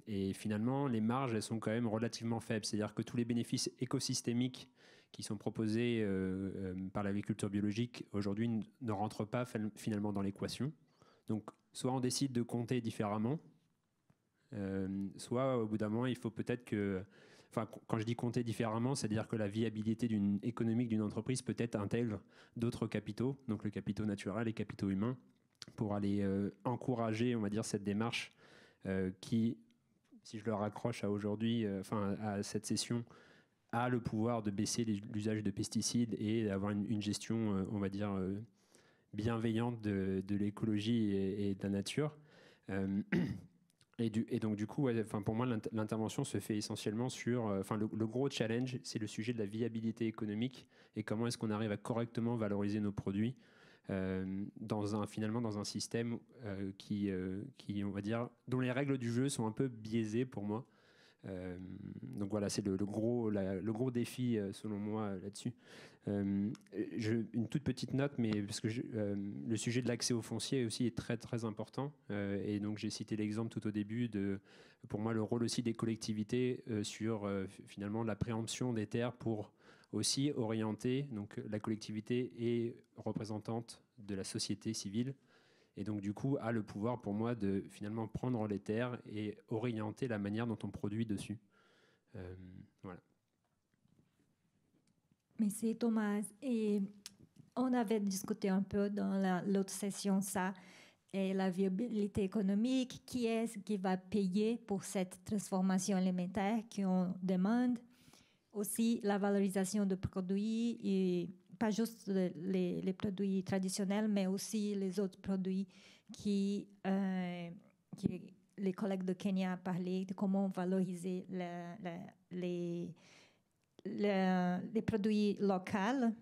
Et finalement, les marges, elles sont quand même relativement faibles. C'est-à-dire que tous les bénéfices écosystémiques qui sont proposés par l'agriculture biologique aujourd'hui ne rentrent pas finalement dans l'équation. Donc, soit on décide de compter différemment, soit au bout d'un moment, il faut peut-être que... Enfin, quand je dis compter différemment, c'est-à-dire que la viabilité économique d'une entreprise peut-être intègre d'autres capitaux, donc le capitaux naturel et capitaux humains, pour aller encourager, on va dire, cette démarche qui, si je le raccroche à aujourd'hui, à cette session, a le pouvoir de baisser l'usage de pesticides et d'avoir une gestion, on va dire, bienveillante de l'écologie et de la nature. Et donc, du coup, pour moi, l'intervention se fait essentiellement sur... le gros challenge, c'est le sujet de la viabilité économique et comment est-ce qu'on arrive à correctement valoriser nos produits finalement dans un système qui, on va dire, dont les règles du jeu sont un peu biaisées pour moi. Donc voilà, c'est le gros défi selon moi là-dessus. Une toute petite note, mais parce que le sujet de l'accès au foncier aussi est très très important. Et donc j'ai cité l'exemple tout au début de, pour moi, le rôle aussi des collectivités sur finalement la préemption des terres pour aussi orienter. Donc la collectivité est représentante de la société civile. Et donc, du coup, a le pouvoir pour moi de finalement prendre les terres et orienter la manière dont on produit dessus. Voilà. Merci Thomas. Et on avait discuté un peu dans l'autre session ça, et la viabilité économique, qui est-ce qui va payer pour cette transformation alimentaire qu'on demande. Aussi, la valorisation de produits et pas juste les produits traditionnels, mais aussi les autres produits qui les collègues de Kenya ont parlé de comment valoriser les produits locaux.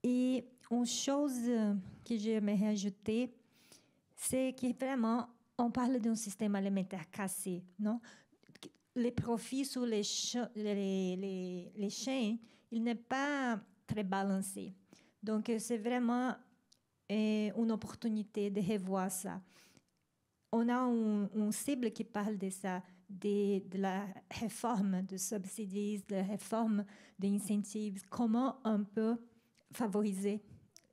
Et une chose que j'aimerais ajouter, c'est que vraiment, on parle d'un système alimentaire cassé, non? Les profits sur les chaînes, il n'est pas très balancé. Donc, c'est vraiment une opportunité de revoir ça. On a une cible qui parle de ça, de la réforme de subsidies, de la réforme des incentives, comment on peut favoriser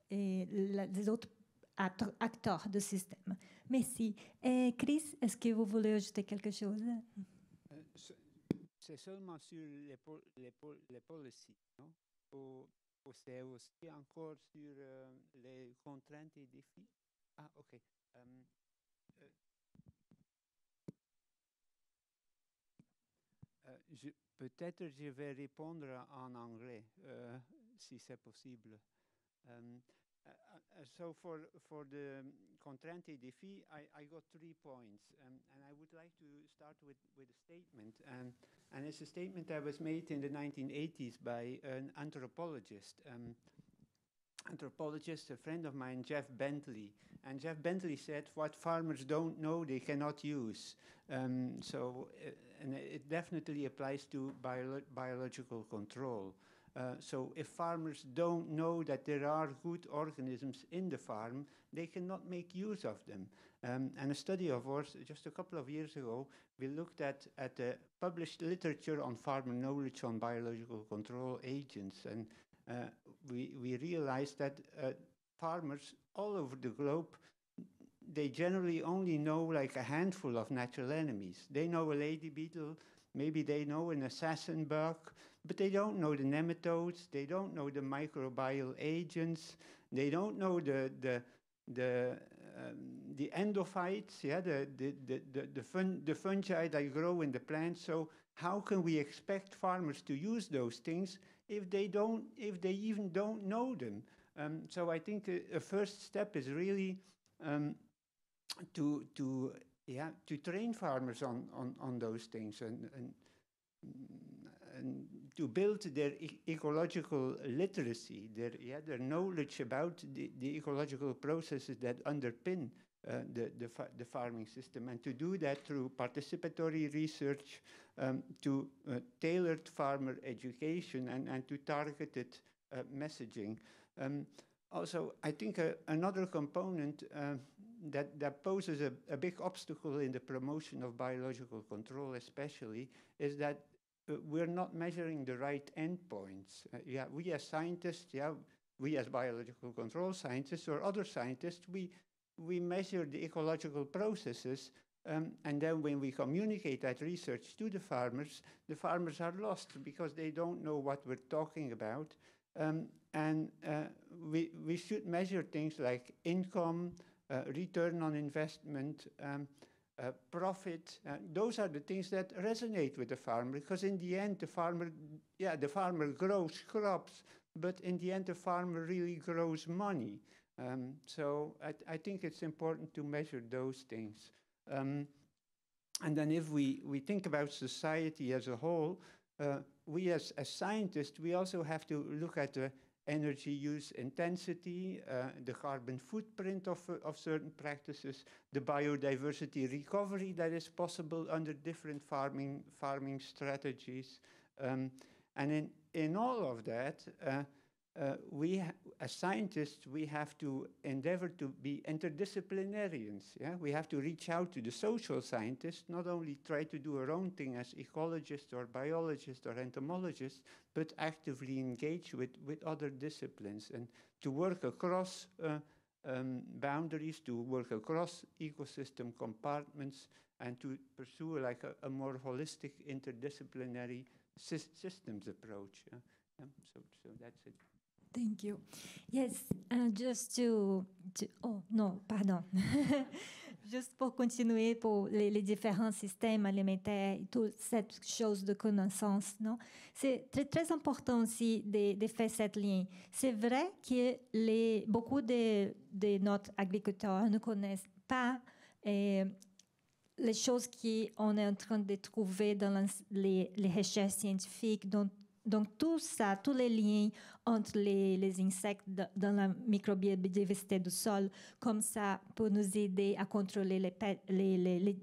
les autres acteurs du système. Merci. Chris, est-ce que vous voulez ajouter quelque chose? C'est seulement sur les policies, non? Ou c'est aussi encore sur les contraintes et défis? Ah, OK. Peut-être je vais répondre en anglais, si c'est possible. So for the contrainte et défi, I got 3 points, and I would like to start with a statement, and it's a statement that was made in the 1980s by an anthropologist. A friend of mine, Jeff Bentley, and Jeff Bentley said, "What farmers don't know, they cannot use." And it definitely applies to biological control. So if farmers don't know that there are good organisms in the farm, they cannot make use of them. And a study of ours, just a couple of years ago, we looked at the published literature on farmer knowledge on biological control agents, and we realized that farmers all over the globe, they generally only know like a handful of natural enemies. They know a lady beetle, maybe they know an assassin bug, but they don't know the nematodes, they don't know the microbial agents, they don't know the endophytes, yeah, the fungi that grow in the plant. So how can we expect farmers to use those things if they even don't know them? So I think a first step is really to train farmers on those things and to build their ecological literacy, their knowledge about the ecological processes that underpin the farming system, and to do that through participatory research, to tailored farmer education, and to targeted messaging. Also, I think another component that poses a big obstacle in the promotion of biological control especially is that we're not measuring the right endpoints. We as scientists, we as biological control scientists or other scientists, we measure the ecological processes, and then when we communicate that research to the farmers are lost because they don't know what we're talking about. We should measure things like income, return on investment, profit. Those are the things that resonate with the farmer, because in the end, the farmer grows crops, but in the end, the farmer really grows money. So I think it's important to measure those things. And then if we think about society as a whole, we as scientists, we also have to look at the energy use intensity, the carbon footprint of certain practices, the biodiversity recovery that is possible under different farming strategies. And in all of that, as scientists, we have to endeavor to be interdisciplinarians. We have to reach out to the social scientists, not only try to do our own thing as ecologists or biologists or entomologists, but actively engage with other disciplines and to work across boundaries, to work across ecosystem compartments, and to pursue like a more holistic interdisciplinary systems approach. So that's it. Thank you. Yes, just oh non, pardon. Juste pour continuer pour les différents systèmes alimentaires et toute cette chose de connaissance, non? C'est très, très important aussi de faire cette ligne. C'est vrai que beaucoup de notre agriculteurs ne connaissent pas les choses qu'on est en train de trouver dans les recherches scientifiques, donc tout ça, tous les liens entre les insectes dans la microbiodiversité du sol, comme ça pour nous aider à contrôler les pestes, les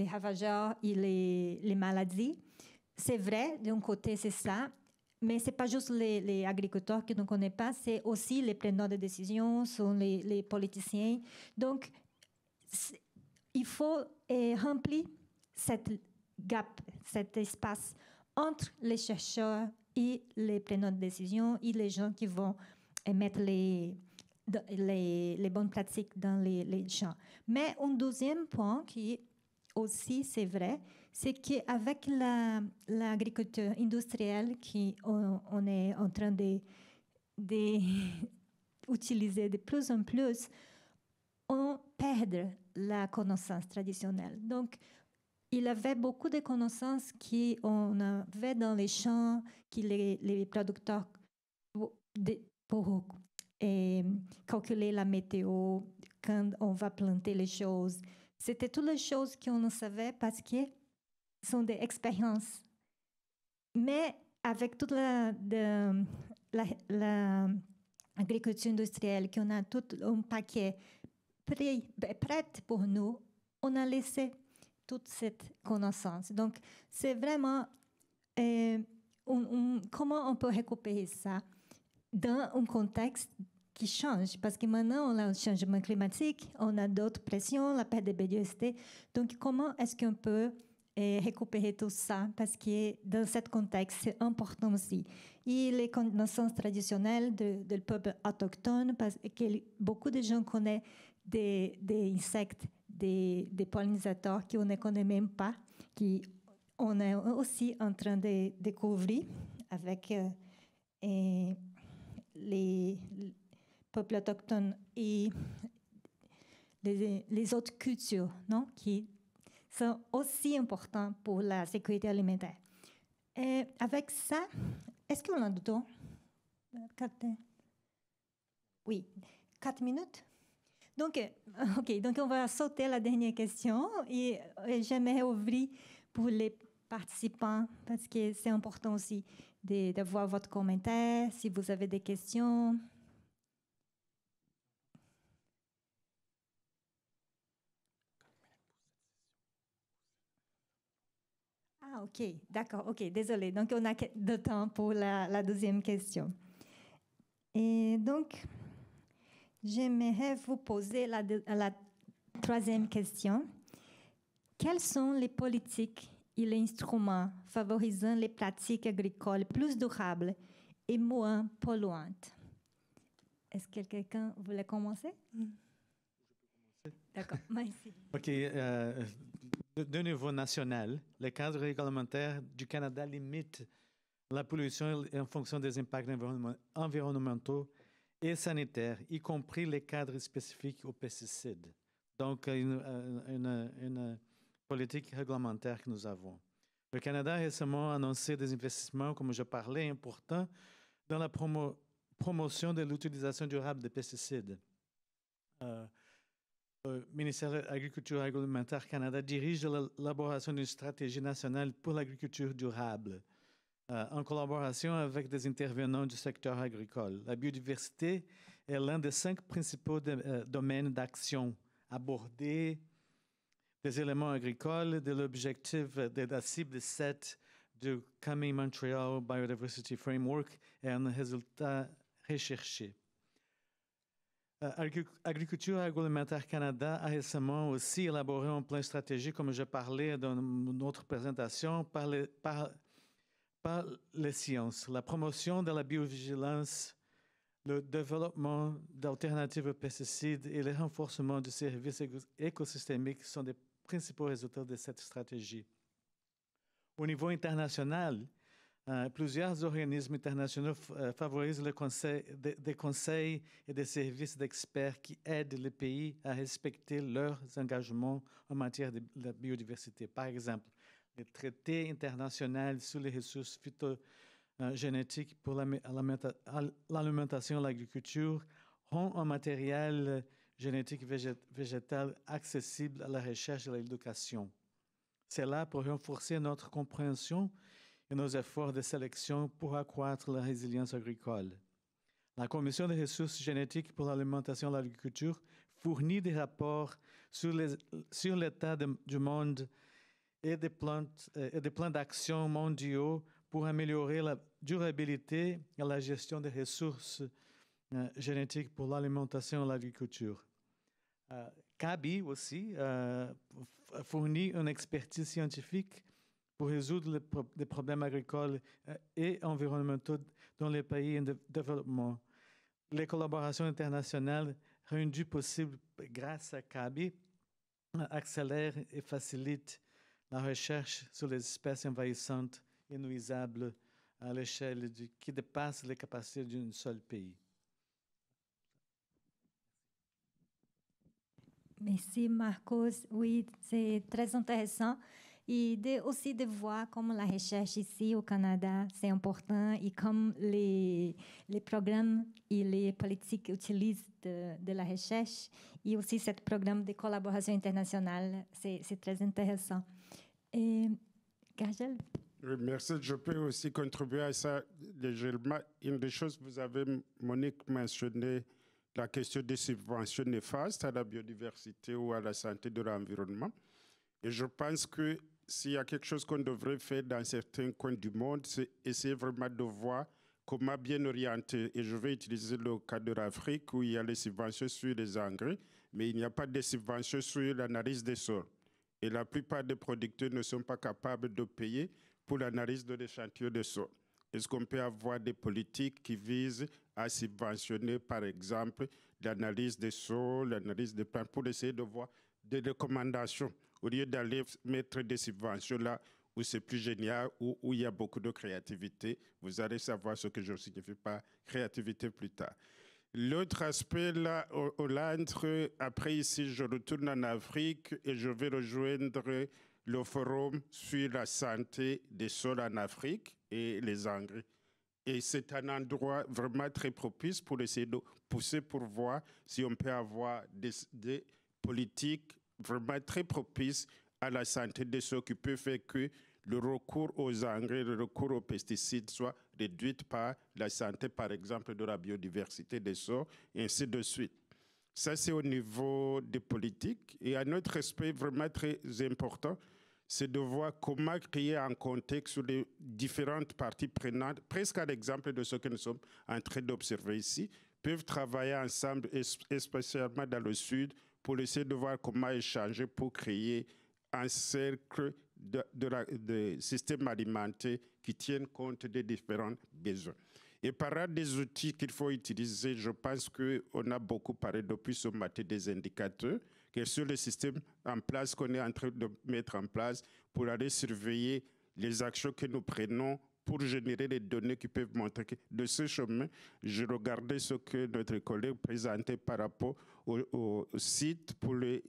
ravageurs et les maladies. C'est vrai, d'un côté c'est ça, mais c'est pas juste les agriculteurs qui ne connaissent pas, c'est aussi les preneurs de décision, sont les politiciens. Donc il faut remplir cette gap, cet espace entre les chercheurs et les preneurs de décision et les gens qui vont mettre les bonnes pratiques dans les champs. Mais un deuxième point qui aussi c'est vrai, c'est qu'avec l'agriculture industrielle qu'on est en train d'utiliser de plus en plus, on perd la connaissance traditionnelle. Donc, il y avait beaucoup de connaissances qu'on avait dans les champs, que les producteurs, pour calculer la météo, quand on va planter les choses. C'était toutes les choses qu'on ne savait parce que ce sont des expériences. Mais avec toute l'agriculture industrielle, qu'on a tout un paquet prêt pour nous, on a laissé toute cette connaissance. Donc, c'est vraiment comment on peut récupérer ça dans un contexte qui change. Parce que maintenant, on a un changement climatique, on a d'autres pressions, la perte de biodiversité. Donc, comment est-ce qu'on peut récupérer tout ça? Parce que dans ce contexte, c'est important aussi. Et les connaissances traditionnelles du peuple autochtone, parce que beaucoup de gens connaissent des insectes, des pollinisateurs qu'on ne connaît même pas, qu'on est aussi en train de découvrir avec les peuples autochtones et les autres cultures, non? Qui sont aussi importants pour la sécurité alimentaire. Et avec ça, est-ce qu'on a du temps? Oui, 4 minutes? Donc, OK, donc on va sauter la dernière question et j'aimerais ouvrir pour les participants parce que c'est important aussi d'avoir votre commentaire, si vous avez des questions. OK, d'accord, OK, désolé. Donc, on a de temps pour la deuxième question. Et donc, j'aimerais vous poser la troisième question. Quelles sont les politiques et les instruments favorisant les pratiques agricoles plus durables et moins polluantes? Est-ce que quelqu'un voulait commencer? D'accord, merci. OK. De niveau national, le cadre réglementaire du Canada limite la pollution en fonction des impacts environnementaux et sanitaires, y compris les cadres spécifiques aux pesticides. Donc, une politique réglementaire que nous avons. Le Canada a récemment annoncé des investissements, comme je parlais, importants dans la promotion de l'utilisation durable des pesticides. Le ministère de l'Agriculture et Agroalimentaire Canada dirige l'élaboration d'une stratégie nationale pour l'agriculture durable, en collaboration avec des intervenants du secteur agricole. La biodiversité est l'un des 5 principaux domaines d'action abordés des éléments agricoles de l'objectif de la cible 7 du CAMI Montreal Biodiversity Framework est un résultat recherché. Agriculture Agroalimentaire Canada a récemment aussi élaboré un plan stratégique, comme je parlais dans notre présentation, par les sciences, la promotion de la biovigilance, le développement d'alternatives aux pesticides et le renforcement du service écosystémique sont des principaux résultats de cette stratégie. Au niveau international, plusieurs organismes internationaux favorisent des conseils et des services d'experts qui aident les pays à respecter leurs engagements en matière de la biodiversité. Par exemple, le traité international sur les ressources phytogénétiques pour l'alimentation et l'agriculture rend un matériel génétique végétal accessible à la recherche et à l'éducation. C'est là pour renforcer notre compréhension et nos efforts de sélection pour accroître la résilience agricole. La Commission des ressources génétiques pour l'alimentation et l'agriculture fournit des rapports sur l'état du monde et des plans d'action mondiaux pour améliorer la durabilité et la gestion des ressources génétiques pour l'alimentation et l'agriculture. CABI aussi fournit une expertise scientifique pour résoudre les problèmes agricoles et environnementaux dans les pays en développement. Les collaborations internationales rendues possibles grâce à CABI accélèrent et facilitent la recherche sur les espèces envahissantes et nuisables à l'échelle qui dépasse les capacités d'un seul pays. Merci Marcos. Oui, c'est très intéressant. Et aussi de voir comment la recherche ici au Canada, c'est important, et comme les programmes et les politiques utilisent de la recherche, et aussi ce programme de collaboration internationale, c'est très intéressant. Et Gargel? Oui, merci. Je peux aussi contribuer à ça légèrement. Une des choses, vous avez, Monique, mentionné la question des subventions néfastes à la biodiversité ou à la santé de l'environnement. Et je pense que s'il y a quelque chose qu'on devrait faire dans certains coins du monde, c'est essayer vraiment de voir comment bien orienter. Et je vais utiliser le cas de l'Afrique où il y a les subventions sur les engrais, mais il n'y a pas de subventions sur l'analyse des sols. Et la plupart des producteurs ne sont pas capables de payer pour l'analyse de l'échantillon des sols. Est-ce qu'on peut avoir des politiques qui visent à subventionner, par exemple, l'analyse des sols, l'analyse des plants, pour essayer de voir des recommandations, au lieu d'aller mettre des subventions là où c'est plus génial, où il y a beaucoup de créativité. Vous allez savoir ce que je signifie par créativité plus tard. L'autre aspect là, Hollande, après ici, je retourne en Afrique et je vais rejoindre le forum sur la santé des sols en Afrique et les engrais. Et c'est un endroit vraiment très propice pour essayer de pousser pour voir si on peut avoir des politiques vraiment très propices à la santé des sols qui peut faire que le recours aux engrais, le recours aux pesticides soit réduit par la santé, par exemple, de la biodiversité des sols, et ainsi de suite. Ça, c'est au niveau des politiques. Et un autre aspect vraiment très important, c'est de voir comment créer un contexte où les différentes parties prenantes, presque à l'exemple de ce que nous sommes en train d'observer ici, peuvent travailler ensemble, spécialement dans le Sud, pour essayer de voir comment échanger pour créer un cercle de systèmes alimentaires qui tiennent compte des différents besoins. Et par des outils qu'il faut utiliser, je pense qu'on a beaucoup parlé depuis ce matin des indicateurs, quels sont les systèmes en place qu'on est en train de mettre en place pour aller surveiller les actions que nous prenons pour générer les données qui peuvent montrer que de ce chemin, je regardais ce que notre collègue présentait par rapport au site pour les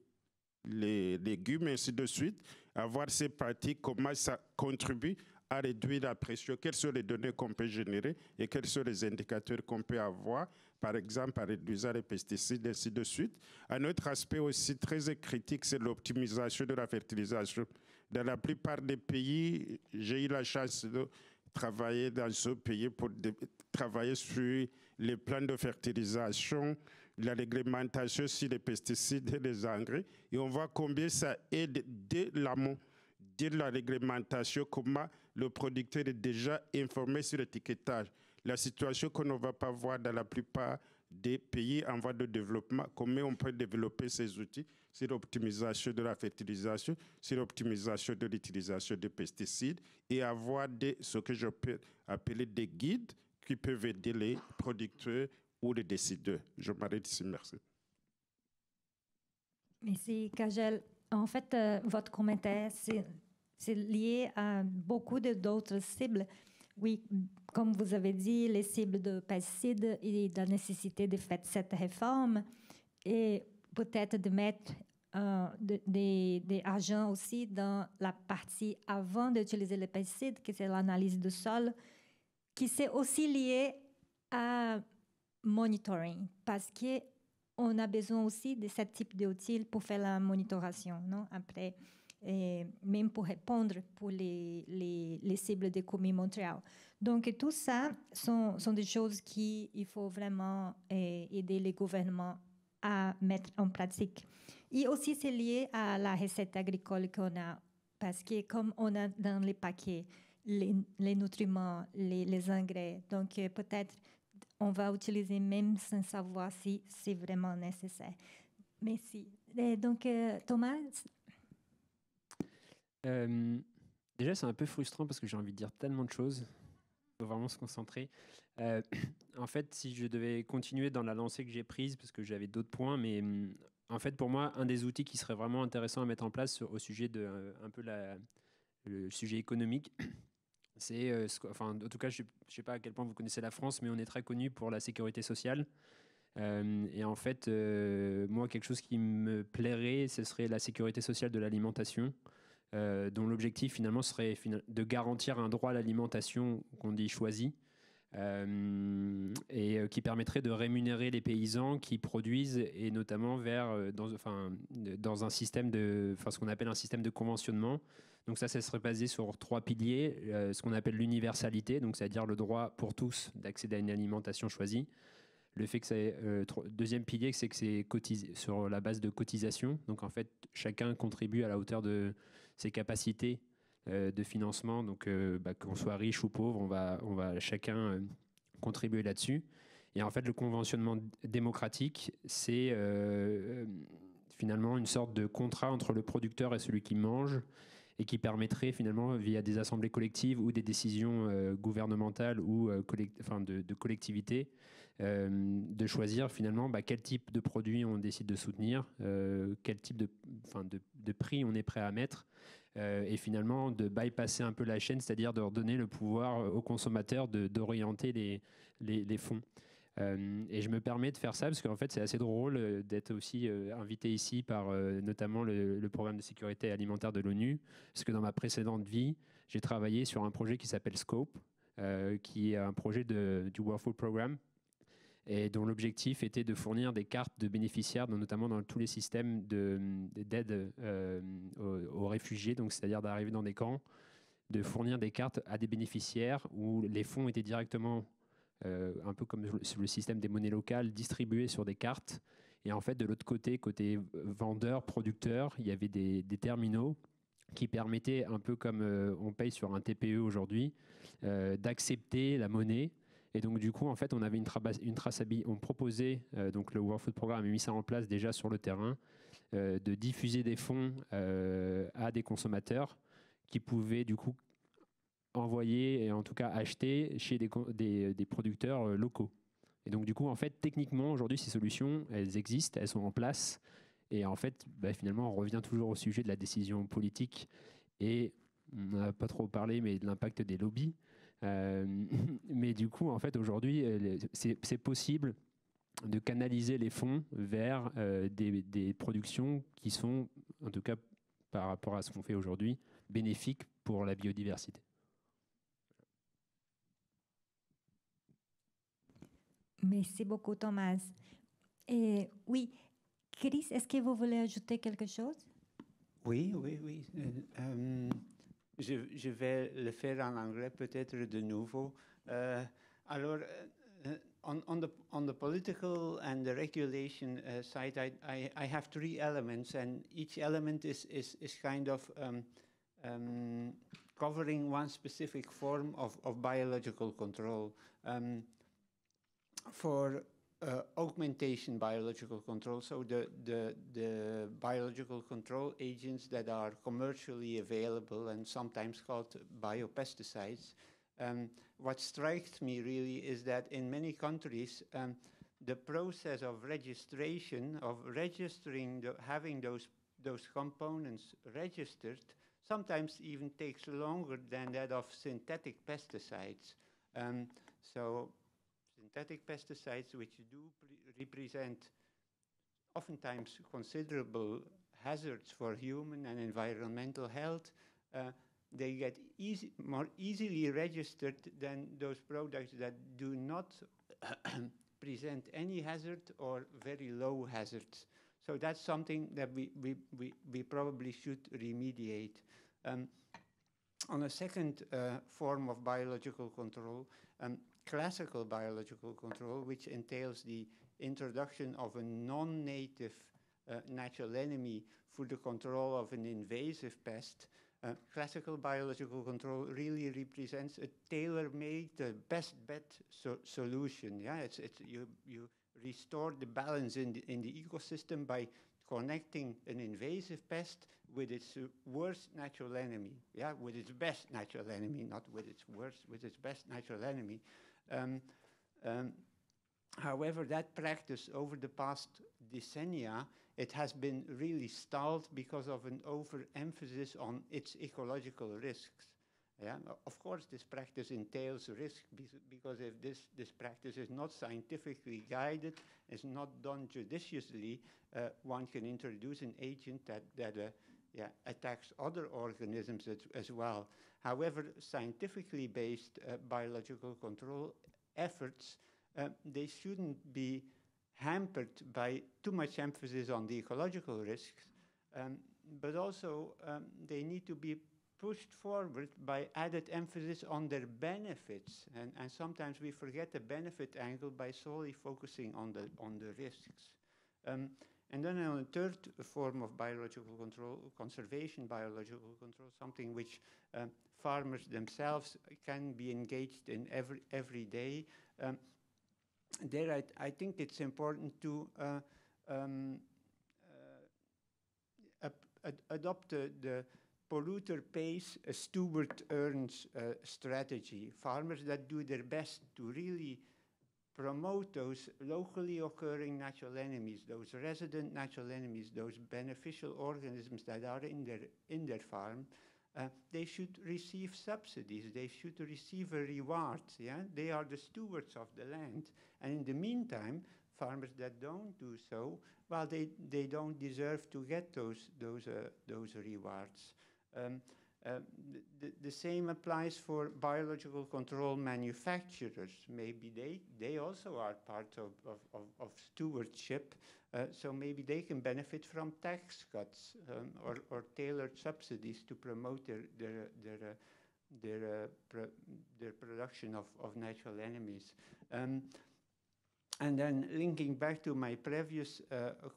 légumes, et ainsi de suite, à voir ces pratiques, comment ça contribue à réduire la pression, quelles sont les données qu'on peut générer et quels sont les indicateurs qu'on peut avoir, par exemple en réduisant les pesticides, et ainsi de suite. Un autre aspect aussi très critique, c'est l'optimisation de la fertilisation. Dans la plupart des pays, j'ai eu la chance de travailler dans ce pays pour travailler sur les plans de fertilisation, la réglementation sur les pesticides et les engrais. Et on voit combien ça aide dès l'amont, dès la réglementation, comment le producteur est déjà informé sur l'étiquetage. La situation qu'on ne va pas voir dans la plupart des pays en voie de développement, comment on peut développer ces outils sur l'optimisation de la fertilisation, sur l'optimisation de l'utilisation des pesticides et avoir ce que je peux appeler des guides qui peuvent aider les producteurs ou les décideurs. Je m'arrête ici, merci. Merci, Kajel. En fait, votre commentaire, c'est lié à beaucoup d'autres cibles. Oui, comme vous avez dit, les cibles de pesticides et la nécessité de faire cette réforme et peut-être de mettre des agents aussi dans la partie avant d'utiliser les pesticides, qui c'est l'analyse du sol, qui c'est aussi lié à monitoring, parce qu'on a besoin aussi de ce type d'outils pour faire la monitoration, non? Après, et même pour répondre pour les cibles de Commis Montréal. Donc, tout ça sont des choses qu'il faut vraiment aider les gouvernements à mettre en pratique. Et aussi, c'est lié à la recette agricole qu'on a, parce que comme on a dans les paquets les nutriments, les engrais, donc peut-être on va utiliser même sans savoir si c'est vraiment nécessaire. Merci. Et donc, Thomas? Déjà, c'est un peu frustrant parce que j'ai envie de dire tellement de choses. Il faut vraiment se concentrer. En fait, si je devais continuer dans la lancée que j'ai prise, parce que j'avais d'autres points, mais en fait, pour moi, un des outils qui serait vraiment intéressant à mettre en place au sujet de un peu le sujet économique, c'est, enfin, en tout cas, je ne sais pas à quel point vous connaissez la France, mais on est très connu pour la sécurité sociale. Et en fait, moi, quelque chose qui me plairait, ce serait la sécurité sociale de l'alimentation. Dont l'objectif finalement serait de garantir un droit à l'alimentation qu'on dit choisi et qui permettrait de rémunérer les paysans qui produisent et notamment dans un système ce qu'on appelle un système de conventionnement. Donc ça serait basé sur 3 piliers, ce qu'on appelle l'universalité, donc c'est-à-dire le droit pour tous d'accéder à une alimentation choisie. Le fait que c'est deuxième pilier, c'est que c'est sur la base de cotisation. Donc en fait, chacun contribue à la hauteur de ses capacités de financement. Donc qu'on soit riche ou pauvre, on va chacun contribuer là-dessus. Et en fait, le conventionnement démocratique, c'est finalement une sorte de contrat entre le producteur et celui qui mange, et qui permettrait finalement, via des assemblées collectives ou des décisions gouvernementales ou de collectivités, de choisir finalement quel type de produit on décide de soutenir, quel type de prix on est prêt à mettre, et finalement de bypasser un peu la chaîne, c'est-à-dire de redonner le pouvoir aux consommateurs d'orienter les fonds. Et je me permets de faire ça parce qu'en fait c'est assez drôle d'être aussi invité ici par notamment le programme de sécurité alimentaire de l'ONU, parce que dans ma précédente vie j'ai travaillé sur un projet qui s'appelle Scope, qui est un projet du World Food Programme, et dont l'objectif était de fournir des cartes de bénéficiaires, notamment dans tous les systèmes d'aide aux réfugiés, donc c'est-à-dire d'arriver dans des camps, de fournir des cartes à des bénéficiaires où les fonds étaient directement, un peu comme sur le système des monnaies locales, distribués sur des cartes. Et en fait, de l'autre côté vendeur, producteur, il y avait des terminaux qui permettait, un peu comme on paye sur un TPE aujourd'hui, d'accepter la monnaie. Et donc, du coup, en fait, on avait une traçabilité. On proposait, donc le World Food Programme a mis ça en place déjà sur le terrain, de diffuser des fonds à des consommateurs qui pouvaient, du coup, envoyer et en tout cas acheter chez des producteurs locaux. Et donc, du coup, en fait, techniquement, aujourd'hui, ces solutions, elles existent, elles sont en place. Et en fait, finalement, on revient toujours au sujet de la décision politique. Et on n'a pas trop parlé, mais de l'impact des lobbies. Mais du coup, en fait, aujourd'hui, c'est possible de canaliser les fonds vers des productions qui sont, en tout cas, par rapport à ce qu'on fait aujourd'hui, bénéfiques pour la biodiversité. Merci beaucoup, Thomas. Et oui, Chris, est-ce que vous voulez ajouter quelque chose? Oui. Je vais le faire en anglais peut-être de nouveau. Alors, on the political and the regulation side, I have three elements, and each element is kind of covering one specific form of biological control. For augmentation biological control, so the biological control agents that are commercially available and sometimes called biopesticides. What strikes me really is that in many countries, the process of registration, of registering, having those components registered, sometimes even takes longer than that of synthetic pesticides. So synthetic pesticides, which do represent oftentimes considerable hazards for human and environmental health, they get more easily registered than those products that do not present any hazard or very low hazards. So that's something that we probably should remediate. On a second form of biological control, classical biological control, which entails the introduction of a non-native natural enemy for the control of an invasive pest. Classical biological control really represents a tailor-made, best bet solution. Yeah, you restore the balance in the ecosystem by connecting an invasive pest with its worst natural enemy. Yeah, with its best natural enemy, not with its worst, with its best natural enemy. However, that practice over the past decennia, it has been really stalled because of an overemphasis on its ecological risks. Yeah? Of course, this practice entails risk because if this practice is not scientifically guided, is not done judiciously, one can introduce an agent that attacks other organisms as well. However, scientifically based biological control efforts, they shouldn't be hampered by too much emphasis on the ecological risks, but also they need to be pushed forward by added emphasis on their benefits. And sometimes we forget the benefit angle by solely focusing on the risks. And then on a third form of biological control, conservation biological control, something which farmers themselves can be engaged in every day. There, I think it's important to adopt the polluter pays, steward earns strategy. Farmers that do their best to really promote those locally occurring natural enemies, those resident natural enemies, those beneficial organisms that are in their farm, they should receive subsidies. They should receive a reward. Yeah, they are the stewards of the land. And in the meantime, farmers that don't do so, well, they don't deserve to get those rewards. The same applies for biological control manufacturers. Maybe they also are part of stewardship, so maybe they can benefit from tax cuts or tailored subsidies to promote their production of natural enemies. And then linking back to my previous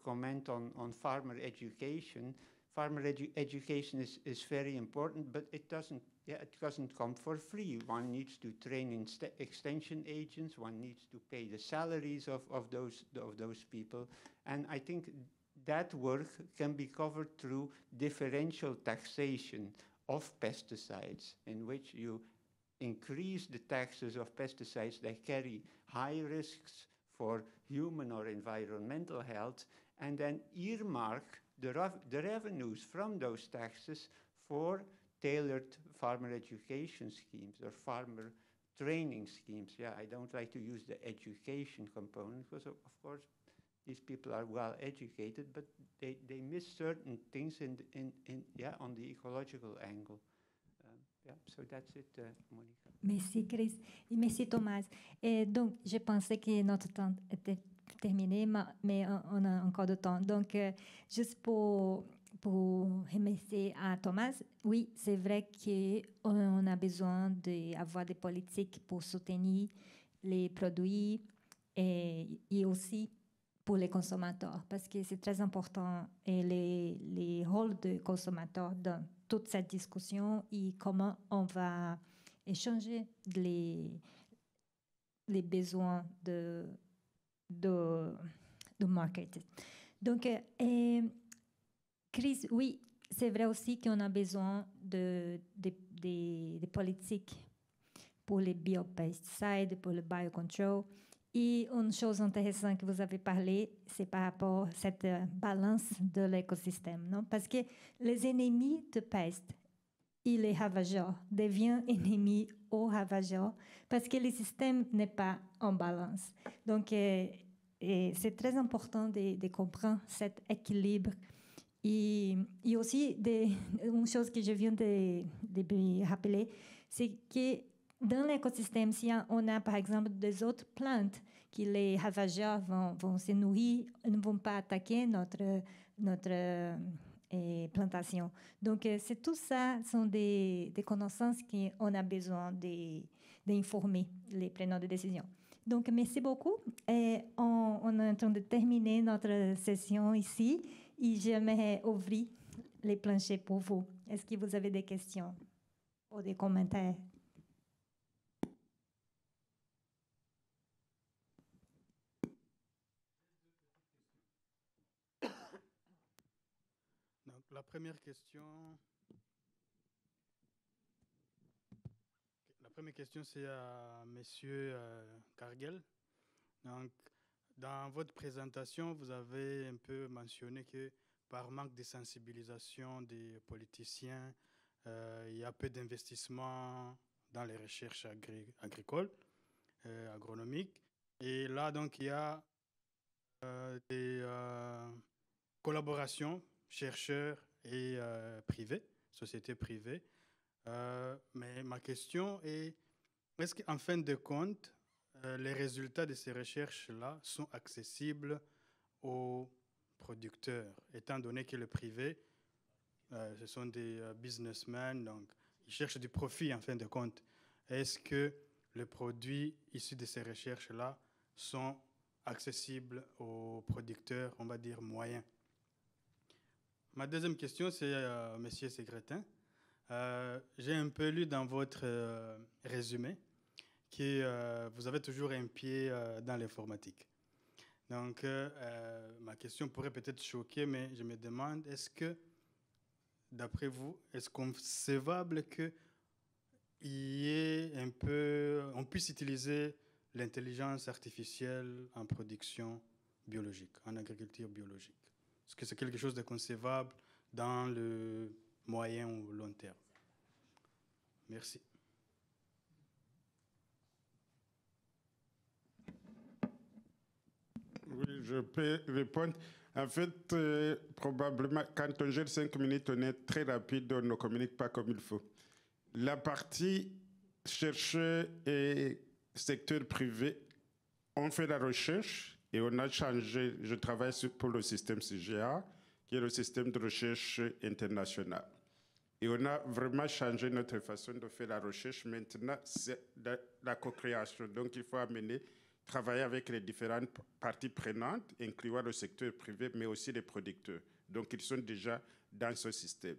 comment on farmer education, farmer education is very important, but it doesn't come for free. One needs to train extension agents. One needs to pay the salaries of those people, and I think that work can be covered through differential taxation of pesticides, in which you increase the taxes of pesticides that carry high risks for human or environmental health, and then earmark the revenues from those taxes for tailored farmer education schemes or farmer training schemes. Yeah, I don't like to use the education component because, of course, these people are well educated, but they miss certain things on the ecological angle. Yeah, so that's it, Monica. Merci, Chris. Et merci, Thomas. Et donc, je pensais que notre temps était terminé, mais on a encore de temps. Donc, juste pour remercier à Thomas, oui, c'est vrai qu'on a besoin d'avoir des politiques pour soutenir les produits et aussi pour les consommateurs, parce que c'est très important et les rôles de consommateurs dans toute cette discussion et comment on va échanger les besoins de market. Donc, Chris, oui, c'est vrai aussi qu'on a besoin de politiques pour les biopesticides, pour le biocontrol. Et une chose intéressante que vous avez parlé, c'est par rapport à cette balance de l'écosystème, non? Parce que les ennemis de peste et les ravageurs deviennent ennemis aux ravageurs parce que le système n'est pas en balance. Donc, c'est très important de comprendre cet équilibre. Et aussi, une chose que je viens de me rappeler, c'est que dans l'écosystème, si on a par exemple des autres plantes que les ravageurs vont se nourrir, ne vont pas attaquer notre plantation. Donc, c'est tout ça sont des connaissances qu'on a besoin d'informer les preneurs de décision. Donc, merci beaucoup. Et on est en train de terminer notre session ici et j'aimerais ouvrir les planchers pour vous. Est-ce que vous avez des questions ou des commentaires? Donc, la première question c'est à Monsieur Cargill. Donc, dans votre présentation, vous avez un peu mentionné que par manque de sensibilisation des politiciens, il y a peu d'investissement dans les recherches agricoles, agronomiques. Et là, donc, il y a des collaborations chercheurs et privés, sociétés privées. Mais ma question est, est-ce qu'en fin de compte, les résultats de ces recherches-là sont accessibles aux producteurs, étant donné que le privé, ce sont des businessmen, donc ils cherchent du profit en fin de compte. Est-ce que les produits issus de ces recherches-là sont accessibles aux producteurs, on va dire, moyens? Ma deuxième question, c'est à M. Ségretin. J'ai un peu lu dans votre résumé que vous avez toujours un pied dans l'informatique. Donc, ma question pourrait peut-être choquer, mais je me demande, est-ce que, d'après vous, est-ce concevable qu'il y ait un peu, on puisse utiliser l'intelligence artificielle en production biologique, en agriculture biologique? Est-ce que c'est quelque chose de concevable dans le moyen ou long terme? Merci. Oui, je peux répondre. En fait, probablement, quand on gère 5 minutes, on est très rapide, on ne communique pas comme il faut. La partie chercheurs et secteur privé, on fait la recherche et on a changé. Je travaille pour le système CGA, qui est le système de recherche international. Et on a vraiment changé notre façon de faire la recherche. Maintenant, c'est la co-création. Donc, il faut travailler avec les différentes parties prenantes, incluant le secteur privé, mais aussi les producteurs. Donc, ils sont déjà dans ce système.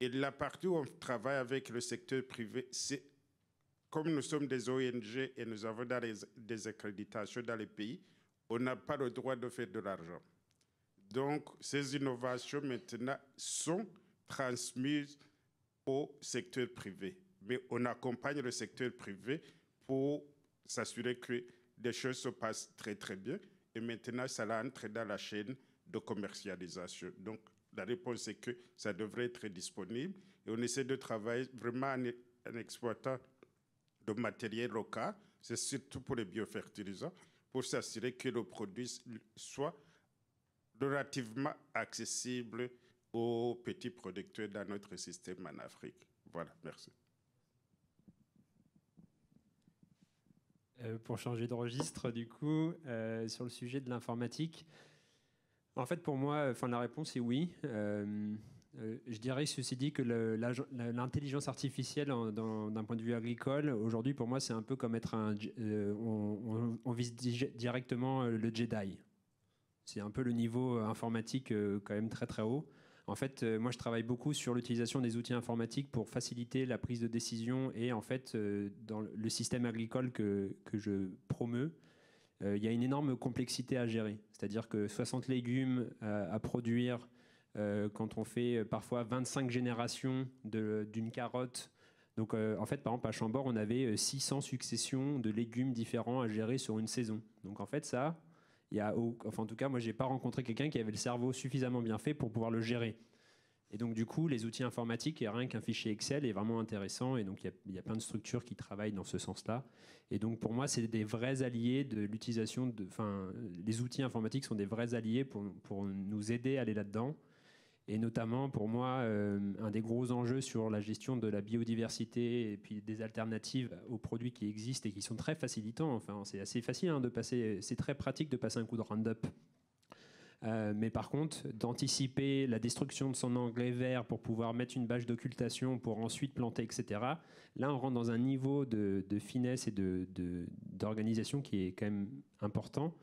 Et la partie où on travaille avec le secteur privé, c'est comme nous sommes des ONG et nous avons des accréditations dans les pays, on n'a pas le droit de faire de l'argent. Donc, ces innovations maintenant sont transmises au secteur privé. Mais on accompagne le secteur privé pour s'assurer que des choses se passent très, très bien. Et maintenant, ça entre dans la chaîne de commercialisation. Donc, la réponse est que ça devrait être disponible. Et on essaie de travailler vraiment en exploitant le matériel local. C'est surtout pour les biofertilisants, pour s'assurer que le produit soit relativement accessible aux petits producteurs dans notre système en Afrique. Voilà, merci. Pour changer de registre, du coup, sur le sujet de l'informatique, en fait, pour moi, la réponse est oui. Je dirais, ceci dit, que l'intelligence artificielle, d'un point de vue agricole, aujourd'hui, pour moi, c'est un peu comme être on vise directement le Jedi. C'est un peu le niveau informatique quand même très, très haut. En fait, moi, je travaille beaucoup sur l'utilisation des outils informatiques pour faciliter la prise de décision et, en fait, dans le système agricole que je promeus, il y a une énorme complexité à gérer. C'est-à-dire que 60 légumes à produire, quand on fait parfois 25 générations d'une carotte. Donc, en fait, par exemple, à Chambord, on avait 600 successions de légumes différents à gérer sur une saison. Donc, en fait, ça... en tout cas, moi, je n'ai pas rencontré quelqu'un qui avait le cerveau suffisamment bien fait pour pouvoir le gérer. Et donc, du coup, les outils informatiques, et rien qu'un fichier Excel est vraiment intéressant. Et donc, il y a plein de structures qui travaillent dans ce sens-là. Et donc, pour moi, c'est des vrais alliés de l'utilisation les outils informatiques sont des vrais alliés pour nous aider à aller là-dedans. Et notamment, pour moi, un des gros enjeux sur la gestion de la biodiversité et puis des alternatives aux produits qui existent et qui sont très facilitants. Enfin, c'est assez facile de passer, c'est très pratique de passer un coup de Roundup. Mais par contre, d'anticiper la destruction de son engrais vert pour pouvoir mettre une bâche d'occultation pour ensuite planter, etc. Là, on rentre dans un niveau de finesse et d'organisation qui est quand même important.